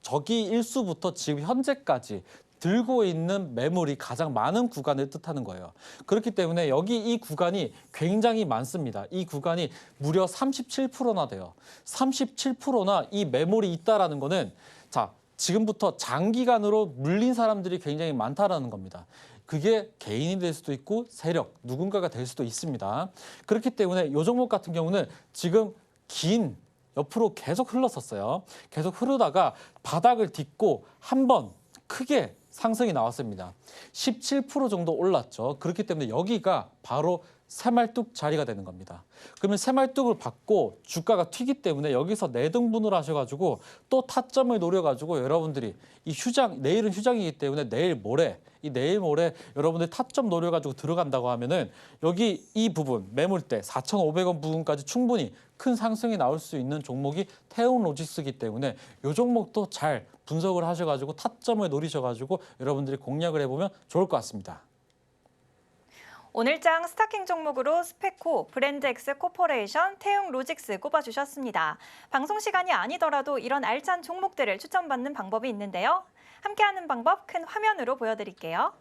저기 일수부터 지금 현재까지 들고 있는 매물이 가장 많은 구간을 뜻하는 거예요. 그렇기 때문에 여기 이 구간이 굉장히 많습니다. 이 구간이 무려 37%나 돼요. 37%나 이 매물이 있다라는 거는 자, 지금부터 장기간으로 물린 사람들이 굉장히 많다라는 겁니다. 그게 개인이 될 수도 있고 세력, 누군가가 될 수도 있습니다. 그렇기 때문에 이 종목 같은 경우는 지금 긴 옆으로 계속 흘렀었어요. 계속 흐르다가 바닥을 딛고 한 번 크게 상승이 나왔습니다. 17% 정도 올랐죠. 그렇기 때문에 여기가 바로 새말뚝 자리가 되는 겁니다. 그러면 새말뚝을 받고 주가가 튀기 때문에 여기서 내등분을 하셔가지고 또 타점을 노려가지고 여러분들이 이 휴장, 내일은 휴장이기 때문에 내일 모레 여러분들 타점 노려가지고 들어간다고 하면은 여기 이 부분 매물대 4,500원 부분까지 충분히 큰 상승이 나올 수 있는 종목이 태웅 로직스이기 때문에 이 종목도 잘 분석을 하셔가지고 타점을 노리셔가지고 여러분들이 공략을 해보면 좋을 것 같습니다. 오늘장 스타킹 종목으로 스페코, 브랜드엑스 코퍼레이션, 태웅 로직스 꼽아주셨습니다. 방송 시간이 아니더라도 이런 알찬 종목들을 추천받는 방법이 있는데요. 함께하는 방법 큰 화면으로 보여드릴게요.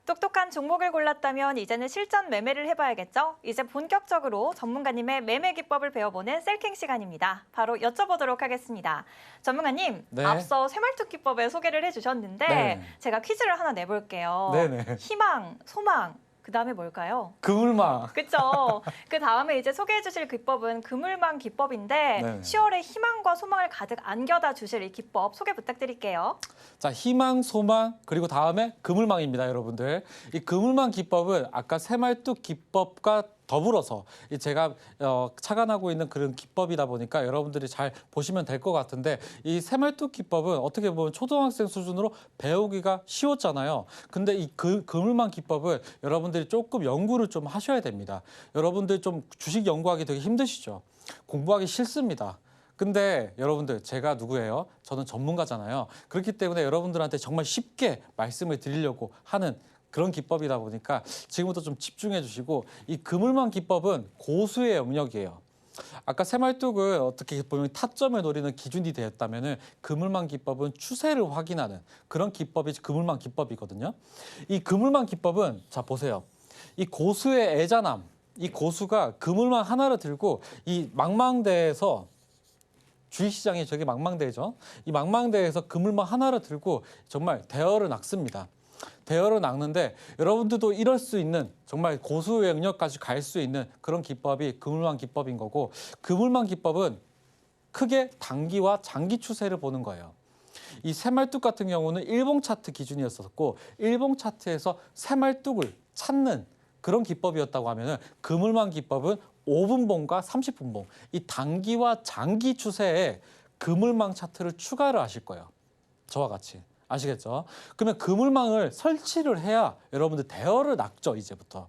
똑똑한 종목을 골랐다면 이제는 실전 매매를 해봐야겠죠? 이제 본격적으로 전문가님의 매매 기법을 배워보는 셀킹 시간입니다. 바로 여쭤보도록 하겠습니다. 전문가님, 네. 앞서 쇠말뚝 기법을 소개를 해주셨는데 네. 제가 퀴즈를 하나 내볼게요. 네네. 희망, 소망, 그 다음에 뭘까요? 그물망. 그렇죠. 그 다음에 이제 소개해 주실 기법은 그물망 기법인데 네. 10월에 희망과 소망을 가득 안겨다 주실 이 기법 소개 부탁드릴게요. 자, 희망, 소망, 그리고 다음에 그물망입니다, 여러분들. 이 그물망 기법은 아까 새말뚝 기법과 더불어서 제가 착안하고 있는 그런 기법이다 보니까 여러분들이 잘 보시면 될 것 같은데 이 새말뚝 기법은 어떻게 보면 초등학생 수준으로 배우기가 쉬웠잖아요. 근데 이 그물망 기법은 여러분들이 조금 연구를 좀 하셔야 됩니다. 여러분들 좀 주식 연구하기 되게 힘드시죠? 공부하기 싫습니다. 근데 여러분들 제가 누구예요? 저는 전문가잖아요. 그렇기 때문에 여러분들한테 정말 쉽게 말씀을 드리려고 하는 그런 기법이다 보니까 지금부터 좀 집중해 주시고 이 그물망 기법은 고수의 영역이에요. 아까 새말뚝을 어떻게 보면 타점을 노리는 기준이 되었다면은 그물망 기법은 추세를 확인하는 그런 기법이 그물망 기법이거든요. 이 그물망 기법은 자 보세요. 이 고수의 애잔함, 이 고수가 그물망 하나를 들고 이 망망대에서 주식시장이 저게 망망대죠. 이 망망대에서 그물망 하나를 들고 정말 대어를 낚습니다. 대여를 낚는데 여러분들도 이럴 수 있는 정말 고수의 영역까지 갈 수 있는 그런 기법이 그물망 기법인 거고 그물망 기법은 크게 단기와 장기 추세를 보는 거예요. 이 새말뚝 같은 경우는 일봉 차트 기준이었었고 일봉 차트에서 새말뚝을 찾는 그런 기법이었다고 하면은 그물망 기법은 5분봉과 30분봉 이 단기와 장기 추세에 그물망 차트를 추가를 하실 거예요. 저와 같이. 아시겠죠? 그러면 그물망을 설치를 해야 여러분들 대여를 낚죠, 이제부터.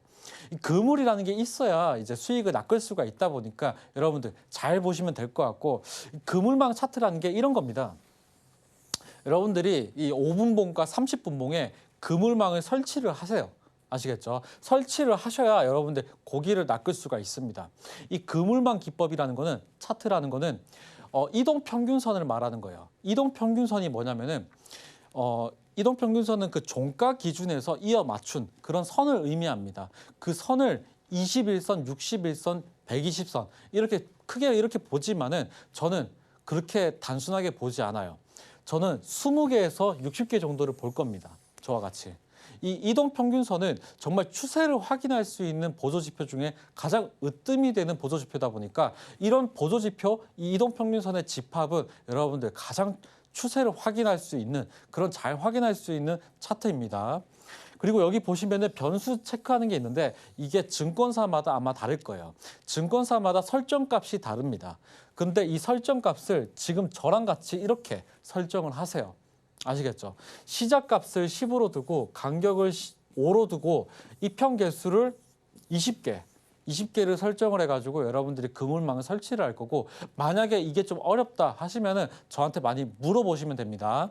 이 그물이라는 게 있어야 이제 수익을 낚을 수가 있다 보니까 여러분들 잘 보시면 될 것 같고 그물망 차트라는 게 이런 겁니다. 여러분들이 이 5분봉과 30분봉에 그물망을 설치를 하세요. 아시겠죠? 설치를 하셔야 여러분들 고기를 낚을 수가 있습니다. 이 그물망 기법이라는 거는 차트라는 거는 이동평균선을 말하는 거예요. 이동평균선이 뭐냐면은 이동평균선은 그 종가 기준에서 이어 맞춘 그런 선을 의미합니다. 그 선을 21선, 61선, 120선 이렇게 크게 이렇게 보지만은 저는 그렇게 단순하게 보지 않아요. 저는 20개에서 60개 정도를 볼 겁니다. 저와 같이. 이 이동평균선은 정말 추세를 확인할 수 있는 보조지표 중에 가장 으뜸이 되는 보조지표다 보니까 이런 보조지표, 이 이동평균선의 집합은 여러분들 가장 추세를 확인할 수 있는 그런 잘 확인할 수 있는 차트입니다. 그리고 여기 보시면은 변수 체크하는 게 있는데 이게 증권사마다 아마 다를 거예요. 증권사마다 설정값이 다릅니다. 근데 이 설정값을 지금 저랑 같이 이렇게 설정을 하세요. 아시겠죠? 시작값을 10으로 두고 간격을 5로 두고 입형 개수를 20개를 설정을 해가지고 여러분들이 그물망을 설치를 할 거고 만약에 이게 좀 어렵다 하시면은 저한테 많이 물어보시면 됩니다.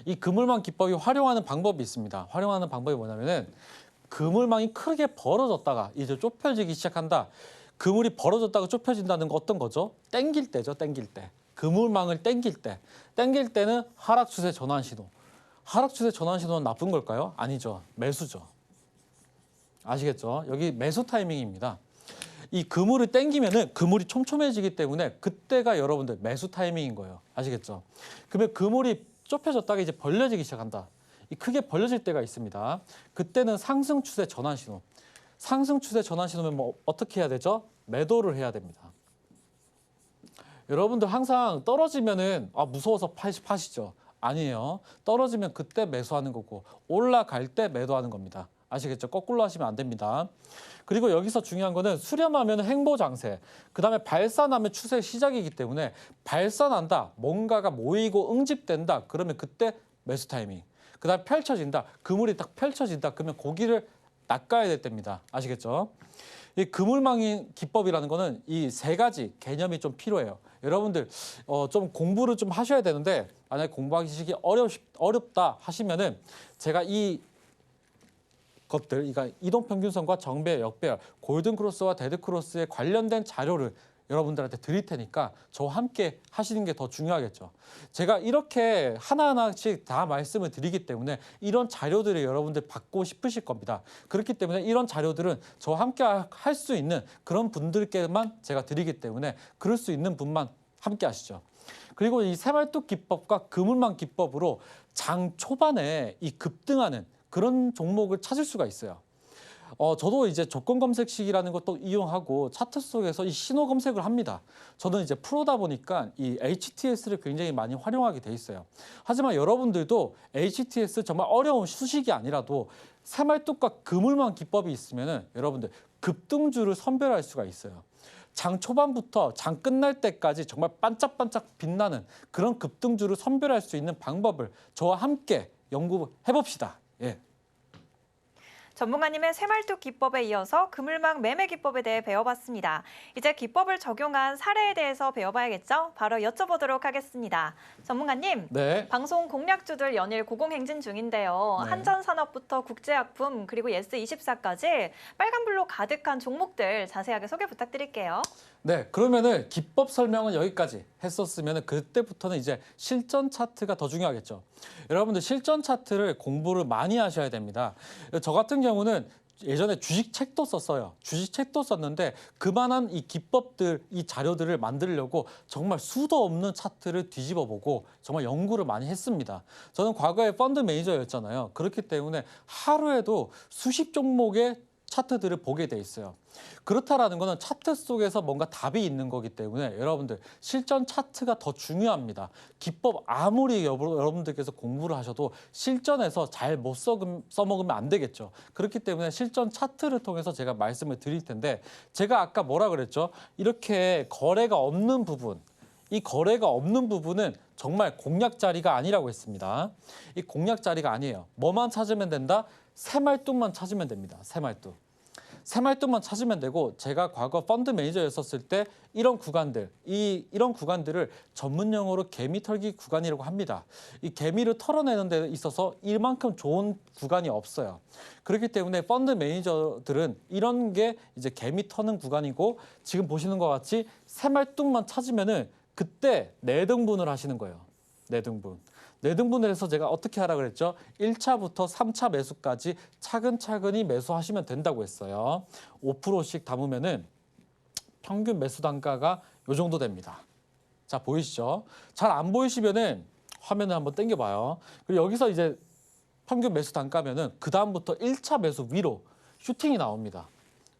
이 그물망 기법이 활용하는 방법이 있습니다. 활용하는 방법이 뭐냐면은 그물망이 크게 벌어졌다가 이제 좁혀지기 시작한다. 그물이 벌어졌다가 좁혀진다는 거 어떤 거죠? 땡길 때죠, 땡길 때. 그물망을 땡길 때. 땡길 때는 하락 추세 전환 신호. 하락 추세 전환 신호는 나쁜 걸까요? 아니죠. 매수죠. 아시겠죠? 여기 매수 타이밍입니다. 이 그물을 땡기면은 그물이 촘촘해지기 때문에 그때가 여러분들 매수 타이밍인 거예요. 아시겠죠? 그러면 그물이 좁혀졌다가 이제 벌려지기 시작한다. 이 크게 벌려질 때가 있습니다. 그때는 상승 추세 전환 신호. 상승 추세 전환 신호면 뭐 어떻게 해야 되죠? 매도를 해야 됩니다. 여러분들 항상 떨어지면은 무서워서 파시죠? 아니에요. 떨어지면 그때 매수하는 거고 올라갈 때 매도하는 겁니다. 아시겠죠? 거꾸로 하시면 안 됩니다. 그리고 여기서 중요한 거는 수렴하면 행보장세, 그다음에 발산하면 추세 시작이기 때문에 발산한다, 뭔가가 모이고 응집된다, 그러면 그때 매수 타이밍. 그다음에 펼쳐진다, 그물이 딱 펼쳐진다, 그러면 고기를 낚아야 될 때입니다. 아시겠죠? 이 그물망이 기법이라는 거는 이 세 가지 개념이 좀 필요해요. 여러분들 좀 공부를 좀 하셔야 되는데 만약에 공부하시기 어렵다 하시면은 제가 이 것들, 그러니까 이동평균선과 정배열, 역배열, 골든크로스와 데드크로스에 관련된 자료를 여러분들한테 드릴 테니까 저와 함께 하시는 게 더 중요하겠죠. 제가 이렇게 하나하나씩 다 말씀을 드리기 때문에 이런 자료들을 여러분들 받고 싶으실 겁니다. 그렇기 때문에 이런 자료들은 저와 함께 할 수 있는 그런 분들께만 제가 드리기 때문에 그럴 수 있는 분만 함께 하시죠. 그리고 이 새말뚝 기법과 그물망 기법으로 장 초반에 이 급등하는 그런 종목을 찾을 수가 있어요. 저도 이제 조건 검색식이라는 것도 이용하고 차트 속에서 이 신호 검색을 합니다. 저는 이제 프로다 보니까 이 HTS를 굉장히 많이 활용하게 돼 있어요. 하지만 여러분들도 HTS 정말 어려운 수식이 아니라도 새말뚝과 그물망 기법이 있으면은 여러분들 급등주를 선별할 수가 있어요. 장 초반부터 장 끝날 때까지 정말 반짝반짝 빛나는 그런 급등주를 선별할 수 있는 방법을 저와 함께 연구해 봅시다. 예. 전문가님의 새말뚝 기법에 이어서 그물망 매매 기법에 대해 배워봤습니다. 이제 기법을 적용한 사례에 대해서 배워봐야겠죠? 바로 여쭤보도록 하겠습니다. 전문가님, 네. 방송 공략주들 연일 고공행진 중인데요. 네. 한전산업부터 국제약품 그리고 예스24까지 빨간불로 가득한 종목들 자세하게 소개 부탁드릴게요. 네, 그러면은 기법 설명은 여기까지 했었으면 그때부터는 이제 실전 차트가 더 중요하겠죠. 여러분들 실전 차트를 공부를 많이 하셔야 됩니다. 저 같은 경우는 예전에 주식책도 썼어요. 주식책도 썼는데 그만한 이 기법들, 이 자료들을 만들려고 정말 수도 없는 차트를 뒤집어 보고 정말 연구를 많이 했습니다. 저는 과거에 펀드 매니저였잖아요. 그렇기 때문에 하루에도 수십 종목의 차트들을 보게 돼 있어요. 그렇다라는 거는 차트 속에서 뭔가 답이 있는 거기 때문에 여러분들 실전 차트가 더 중요합니다. 기법 아무리 여러분들께서 공부를 하셔도 실전에서 잘 못 써먹으면 안 되겠죠. 그렇기 때문에 실전 차트를 통해서 제가 말씀을 드릴 텐데 제가 아까 뭐라 그랬죠? 이렇게 거래가 없는 부분, 이 거래가 없는 부분은 정말 공략 자리가 아니라고 했습니다. 이 공략 자리가 아니에요. 뭐만 찾으면 된다? 새말뚝만 찾으면 됩니다. 새말뚝. 새말뚝만 찾으면 되고 제가 과거 펀드 매니저였었을 때 이런 구간들, 이런 구간들을 전문 용어로 개미 털기 구간이라고 합니다. 이 개미를 털어내는 데 있어서 이만큼 좋은 구간이 없어요. 그렇기 때문에 펀드 매니저들은 이런 게 이제 개미 터는 구간이고 지금 보시는 것 같이 새말뚝만 찾으면은 그때 내등분을 하시는 거예요. 내등분. 내등분을 해서 제가 어떻게 하라 그랬죠? 1차부터 3차 매수까지 차근차근히 매수하시면 된다고 했어요. 5%씩 담으면은 평균 매수 단가가 요 정도 됩니다. 자, 보이시죠? 잘 안 보이시면은 화면을 한번 당겨봐요. 그리고 여기서 이제 평균 매수 단가면은 그 다음부터 1차 매수 위로 슈팅이 나옵니다.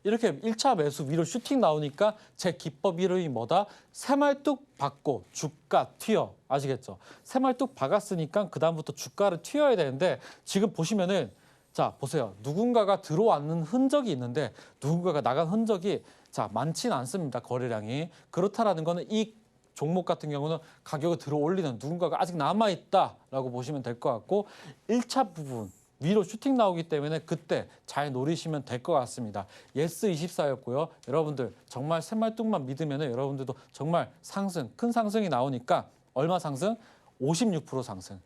이렇게 1차 매수 위로 슈팅 나오니까 제 기법 이름이 뭐다? 새말뚝 받고 주가 튀어. 아시겠죠? 새말뚝 박았으니까 그다음부터 주가를 튀어야 되는데 지금 보시면은 자, 보세요. 누군가가 들어왔는 흔적이 있는데 누군가가 나간 흔적이 자, 많지는 않습니다. 거래량이. 그렇다라는 거는 이 종목 같은 경우는 가격을 들어 올리는 누군가가 아직 남아있다라고 보시면 될 것 같고 1차 부분 위로 슈팅 나오기 때문에 그때 잘 노리시면 될 것 같습니다. 예스24였고요. 여러분들 정말 새말뚝만 믿으면 여러분들도 정말 상승, 큰 상승이 나오니까 얼마 상승? 56% 상승.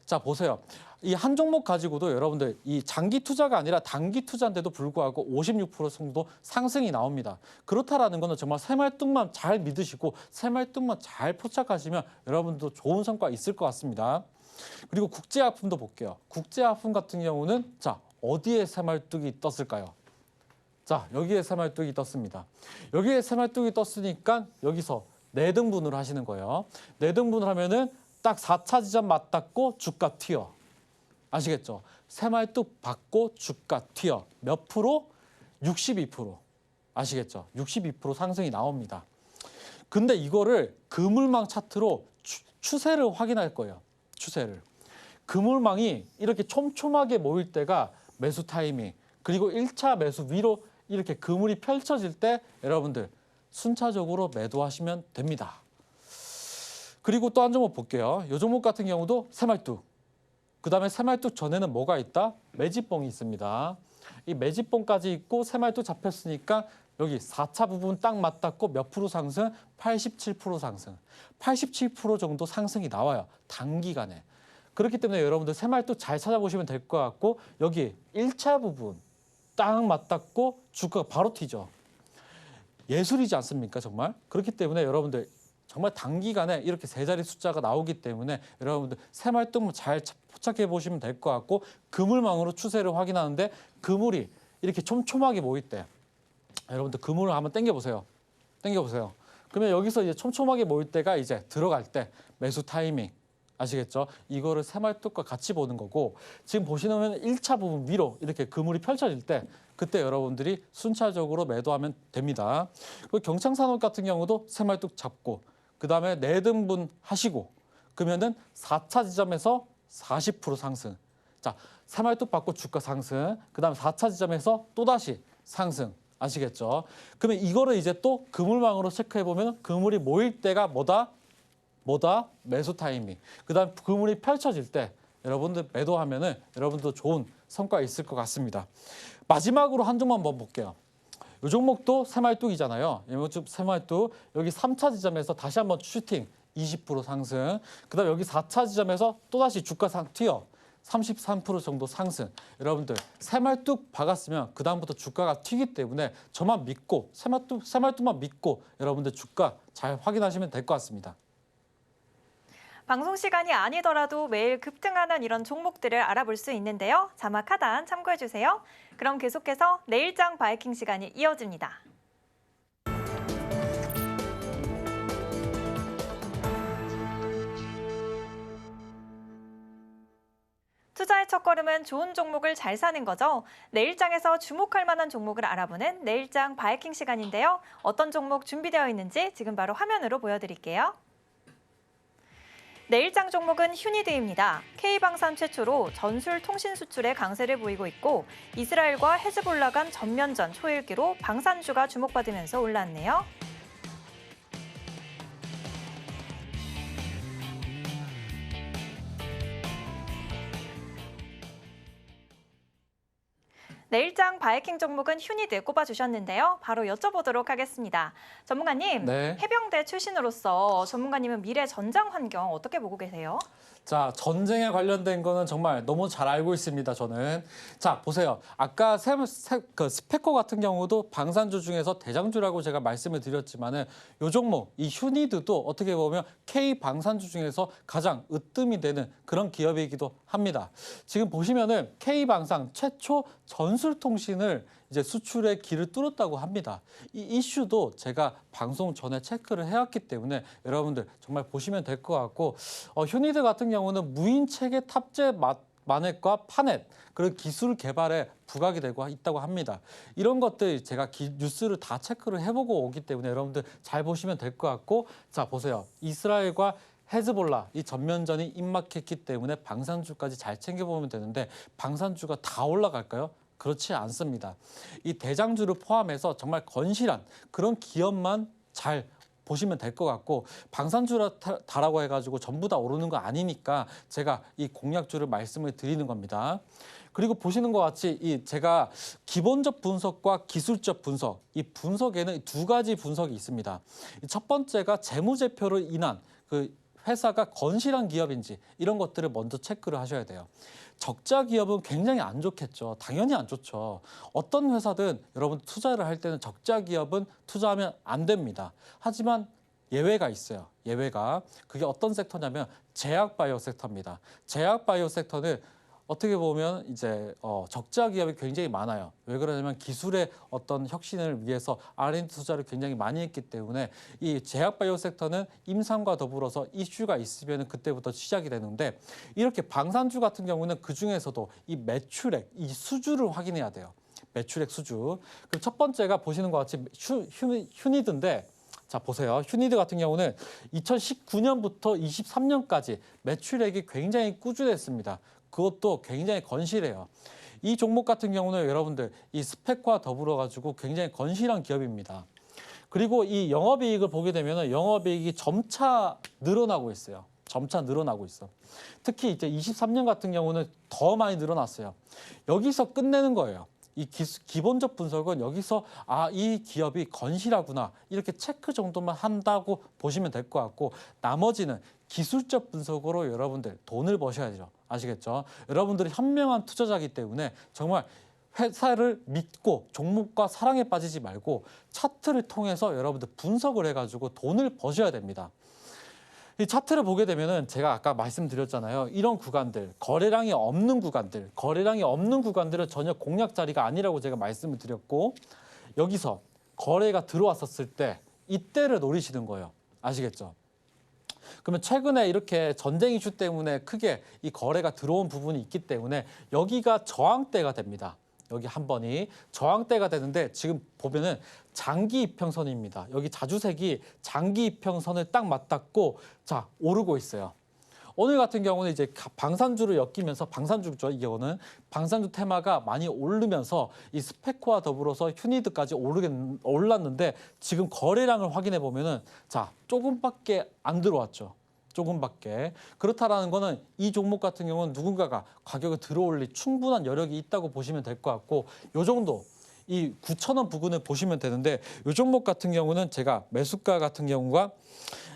자, 보세요. 이 한 종목 가지고도 여러분들 이 장기 투자가 아니라 단기 투자인데도 불구하고 56% 정도 상승이 나옵니다. 그렇다라는 거는 정말 새말뚝만 잘 믿으시고 새말뚝만 잘 포착하시면 여러분도 좋은 성과 있을 것 같습니다. 그리고 국제하품도 볼게요. 국제하품 같은 경우는 자, 어디에 새말뚝이 떴을까요? 자, 여기에 새말뚝이 떴습니다. 여기에 새말뚝이 떴으니까 여기서 내등분을 하시는 거예요. 내등분을 하면은 딱 4차 지점 맞닿고 주가 튀어. 아시겠죠? 새말뚝 받고 주가 튀어. 몇 프로? 62%. 아시겠죠? 62% 상승이 나옵니다. 근데 이거를 그물망 차트로 추세를 확인할 거예요. 추세를. 그물망이 이렇게 촘촘하게 모일 때가 매수 타이밍, 그리고 1차 매수 위로 이렇게 그물이 펼쳐질 때 여러분들 순차적으로 매도하시면 됩니다. 그리고 또 한 종목 볼게요. 이 종목 같은 경우도 새말뚝. 그다음에 새말뚝 전에는 뭐가 있다? 매집봉이 있습니다. 이 매집봉까지 있고 새말뚝 잡혔으니까 여기 4차 부분 딱 맞닿고 몇 프로 상승? 87% 상승. 87% 정도 상승이 나와요. 단기간에. 그렇기 때문에 여러분들 새말뚝 잘 찾아보시면 될 것 같고 여기 1차 부분 딱 맞닿고 주가가 바로 튀죠. 예술이지 않습니까? 정말. 그렇기 때문에 여러분들 정말 단기간에 이렇게 세 자리 숫자가 나오기 때문에 여러분들 새말뚝 잘 포착해 보시면 될 것 같고 그물망으로 추세를 확인하는데 그물이 이렇게 촘촘하게 모일 때 여러분들 그물을 한번 당겨보세요. 당겨보세요. 그러면 여기서 이제 촘촘하게 모일 때가 이제 들어갈 때 매수 타이밍 아시겠죠? 이거를 새말뚝과 같이 보는 거고 지금 보시면 1차 부분 위로 이렇게 그물이 펼쳐질 때 그때 여러분들이 순차적으로 매도하면 됩니다. 그리고 경창산업 같은 경우도 새말뚝 잡고 그 다음에 내등분 하시고 그러면은 4차 지점에서 40% 상승. 자, 새말뚝 받고 주가 상승. 그 다음에 4차 지점에서 또다시 상승. 아시겠죠? 그러면 이거를 이제 또 그물망으로 체크해 보면 그물이 모일 때가 뭐다? 매수 타이밍. 그다음 그물이 펼쳐질 때 여러분들 매도하면은 여러분도 좋은 성과 있을 것 같습니다. 마지막으로 한 종목만 한번 볼게요. 이 종목도 새말뚝이잖아요. 이쪽 새말뚝 여기 3차 지점에서 다시 한번 슈팅 20% 상승. 그다음 여기 4차 지점에서 또다시 주가 튀어 33% 정도 상승. 여러분들 새말뚝 박았으면 그 다음부터 주가가 튀기 때문에 저만 믿고 새말뚝만 믿고 여러분들 주가 잘 확인하시면 될 것 같습니다. 방송 시간이 아니더라도 매일 급등하는 이런 종목들을 알아볼 수 있는데요. 자막 하단 참고해주세요. 그럼 계속해서 내일장 바이킹 시간이 이어집니다. 투자의 첫걸음은 좋은 종목을 잘 사는 거죠. 내일장에서 주목할 만한 종목을 알아보는 내일장 바이킹 시간인데요. 어떤 종목 준비되어 있는지 지금 바로 화면으로 보여드릴게요. 내일장 종목은 휴니드입니다. K방산 최초로 전술 통신 수출에 강세를 보이고 있고 이스라엘과 헤즈볼라 간 전면전 초일기로 방산주가 주목받으면서 올랐네요. 내일장 바이킹 종목은 휴니드 꼽아주셨는데요. 바로 여쭤보도록 하겠습니다. 전문가님, 네. 해병대 출신으로서 전문가님은 미래 전장 환경 어떻게 보고 계세요? 자, 전쟁에 관련된 거는 정말 너무 잘 알고 있습니다, 저는. 자, 보세요. 아까 스페커 같은 경우도 방산주 중에서 대장주라고 제가 말씀을 드렸지만은 요 종목, 이 휴니드도 어떻게 보면 K 방산주 중에서 가장 으뜸이 되는 그런 기업이기도 합니다. 지금 보시면은 K 방산 최초 전술통신을 이제 수출의 길을 뚫었다고 합니다. 이 이슈도 제가 방송 전에 체크를 해왔기 때문에 여러분들 정말 보시면 될 것 같고 휴니드 같은 경우는 무인 체계 탑재 마넷과 파넷 그런 기술 개발에 부각이 되고 있다고 합니다. 이런 것들 제가 뉴스를 다 체크를 해보고 오기 때문에 여러분들 잘 보시면 될 것 같고 자 보세요. 이스라엘과 헤즈볼라 이 전면전이 임박했기 때문에 방산주까지 잘 챙겨보면 되는데 방산주가 다 올라갈까요? 그렇지 않습니다. 이 대장주를 포함해서 정말 건실한 그런 기업만 잘 보시면 될 것 같고 방산주라고 해가지고 전부 다 오르는 거 아니니까 제가 이 공략주를 말씀을 드리는 겁니다. 그리고 보시는 것 같이 제가 기본적 분석과 기술적 분석, 이 분석에는 두 가지 분석이 있습니다. 첫 번째가 재무제표로 인한 그 회사가 건실한 기업인지 이런 것들을 먼저 체크를 하셔야 돼요. 적자 기업은 굉장히 안 좋겠죠. 당연히 안 좋죠. 어떤 회사든 여러분 투자를 할 때는 적자 기업은 투자하면 안 됩니다. 하지만 예외가 있어요. 예외가. 그게 어떤 섹터냐면 제약바이오 섹터입니다. 제약바이오 섹터는 어떻게 보면 이제 적자 기업이 굉장히 많아요. 왜 그러냐면 기술의 어떤 혁신을 위해서 R&D 투자를 굉장히 많이 했기 때문에 이 제약바이오 섹터는 임상과 더불어서 이슈가 있으면 그때부터 시작이 되는데 이렇게 방산주 같은 경우는 그 중에서도 이 매출액, 이 수주를 확인해야 돼요. 매출액 수주. 그럼 첫 번째가 보시는 것 같이 휴니드인데 자 보세요. 휴니드 같은 경우는 2019년부터 23년까지 매출액이 굉장히 꾸준했습니다. 그것도 굉장히 건실해요. 이 종목 같은 경우는 여러분들 이 스펙과 더불어 가지고 굉장히 건실한 기업입니다. 그리고 이 영업이익을 보게 되면 영업이익이 점차 늘어나고 있어요. 점차 늘어나고 있어. 특히 이제 23년 같은 경우는 더 많이 늘어났어요. 여기서 끝내는 거예요. 이 기본적 분석은 여기서 이 기업이 건실하구나 이렇게 체크 정도만 한다고 보시면 될 것 같고 나머지는 기술적 분석으로 여러분들 돈을 버셔야죠. 아시겠죠? 여러분들이 현명한 투자자이기 때문에 정말 회사를 믿고 종목과 사랑에 빠지지 말고 차트를 통해서 여러분들 분석을 해가지고 돈을 버셔야 됩니다. 이 차트를 보게 되면은 제가 아까 말씀드렸잖아요. 이런 구간들, 거래량이 없는 구간들은 전혀 공략 자리가 아니라고 제가 말씀을 드렸고 여기서 거래가 들어왔었을 때 이때를 노리시는 거예요. 아시겠죠? 그러면 최근에 이렇게 전쟁 이슈 때문에 크게 이 거래가 들어온 부분이 있기 때문에 여기가 저항대가 됩니다. 여기 한 번이 저항대가 되는데 지금 보면은 장기 이평선입니다. 여기 자주색이 장기 이평선을 딱 맞닿고 자 오르고 있어요. 오늘 같은 경우는 이제 방산주를 엮이면서 방산주죠. 이거는 방산주 테마가 많이 오르면서 이 스페코와 더불어서 휴니드까지 올랐는데 지금 거래량을 확인해 보면은 자 조금밖에 안 들어왔죠. 조금밖에. 그렇다라는 거는 이 종목 같은 경우는 누군가가 가격을 들어올릴 충분한 여력이 있다고 보시면 될 것 같고 요 정도 이 9,000원 부근을 보시면 되는데 요 종목 같은 경우는 제가 매수가 같은 경우가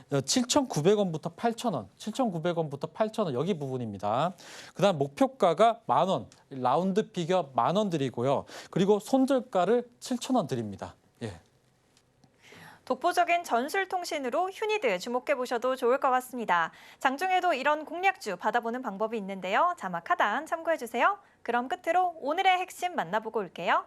7,900원부터 8,000원, 7,900원부터 8,000원 여기 부분입니다. 그다음 목표가가 10,000원, 라운드 피겨 10,000원 드리고요. 그리고 손절가를 7,000원 드립니다. 예. 독보적인 전술 통신으로 휴니드 주목해 보셔도 좋을 것 같습니다. 장중에도 이런 공략주 받아보는 방법이 있는데요. 자막 하단 참고해 주세요. 그럼 끝으로 오늘의 핵심 만나보고 올게요.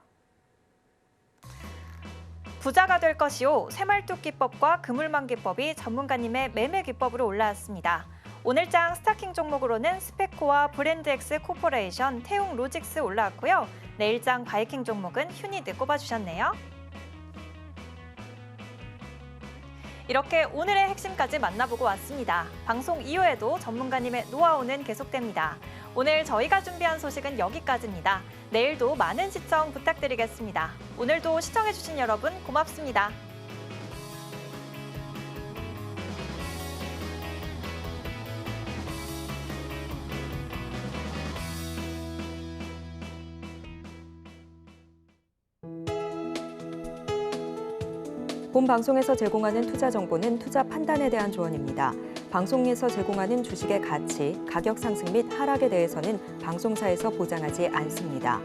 부자가 될 것이요. 새말뚝 기법과 그물망 기법이 전문가님의 매매 기법으로 올라왔습니다. 오늘장 스타킹 종목으로는 스페코와 브랜드엑스 코퍼레이션, 태웅 로직스 올라왔고요. 내일장 바이킹 종목은 휴니드 꼽아주셨네요. 이렇게 오늘의 핵심까지 만나보고 왔습니다. 방송 이후에도 전문가님의 노하우는 계속됩니다. 오늘 저희가 준비한 소식은 여기까지입니다. 내일도 많은 시청 부탁드리겠습니다. 오늘도 시청해주신 여러분 고맙습니다. 본 방송에서 제공하는 투자 정보는 투자 판단에 대한 조언입니다. 방송에서 제공하는 주식의 가치, 가격 상승 및 하락에 대해서는 방송사에서 보장하지 않습니다.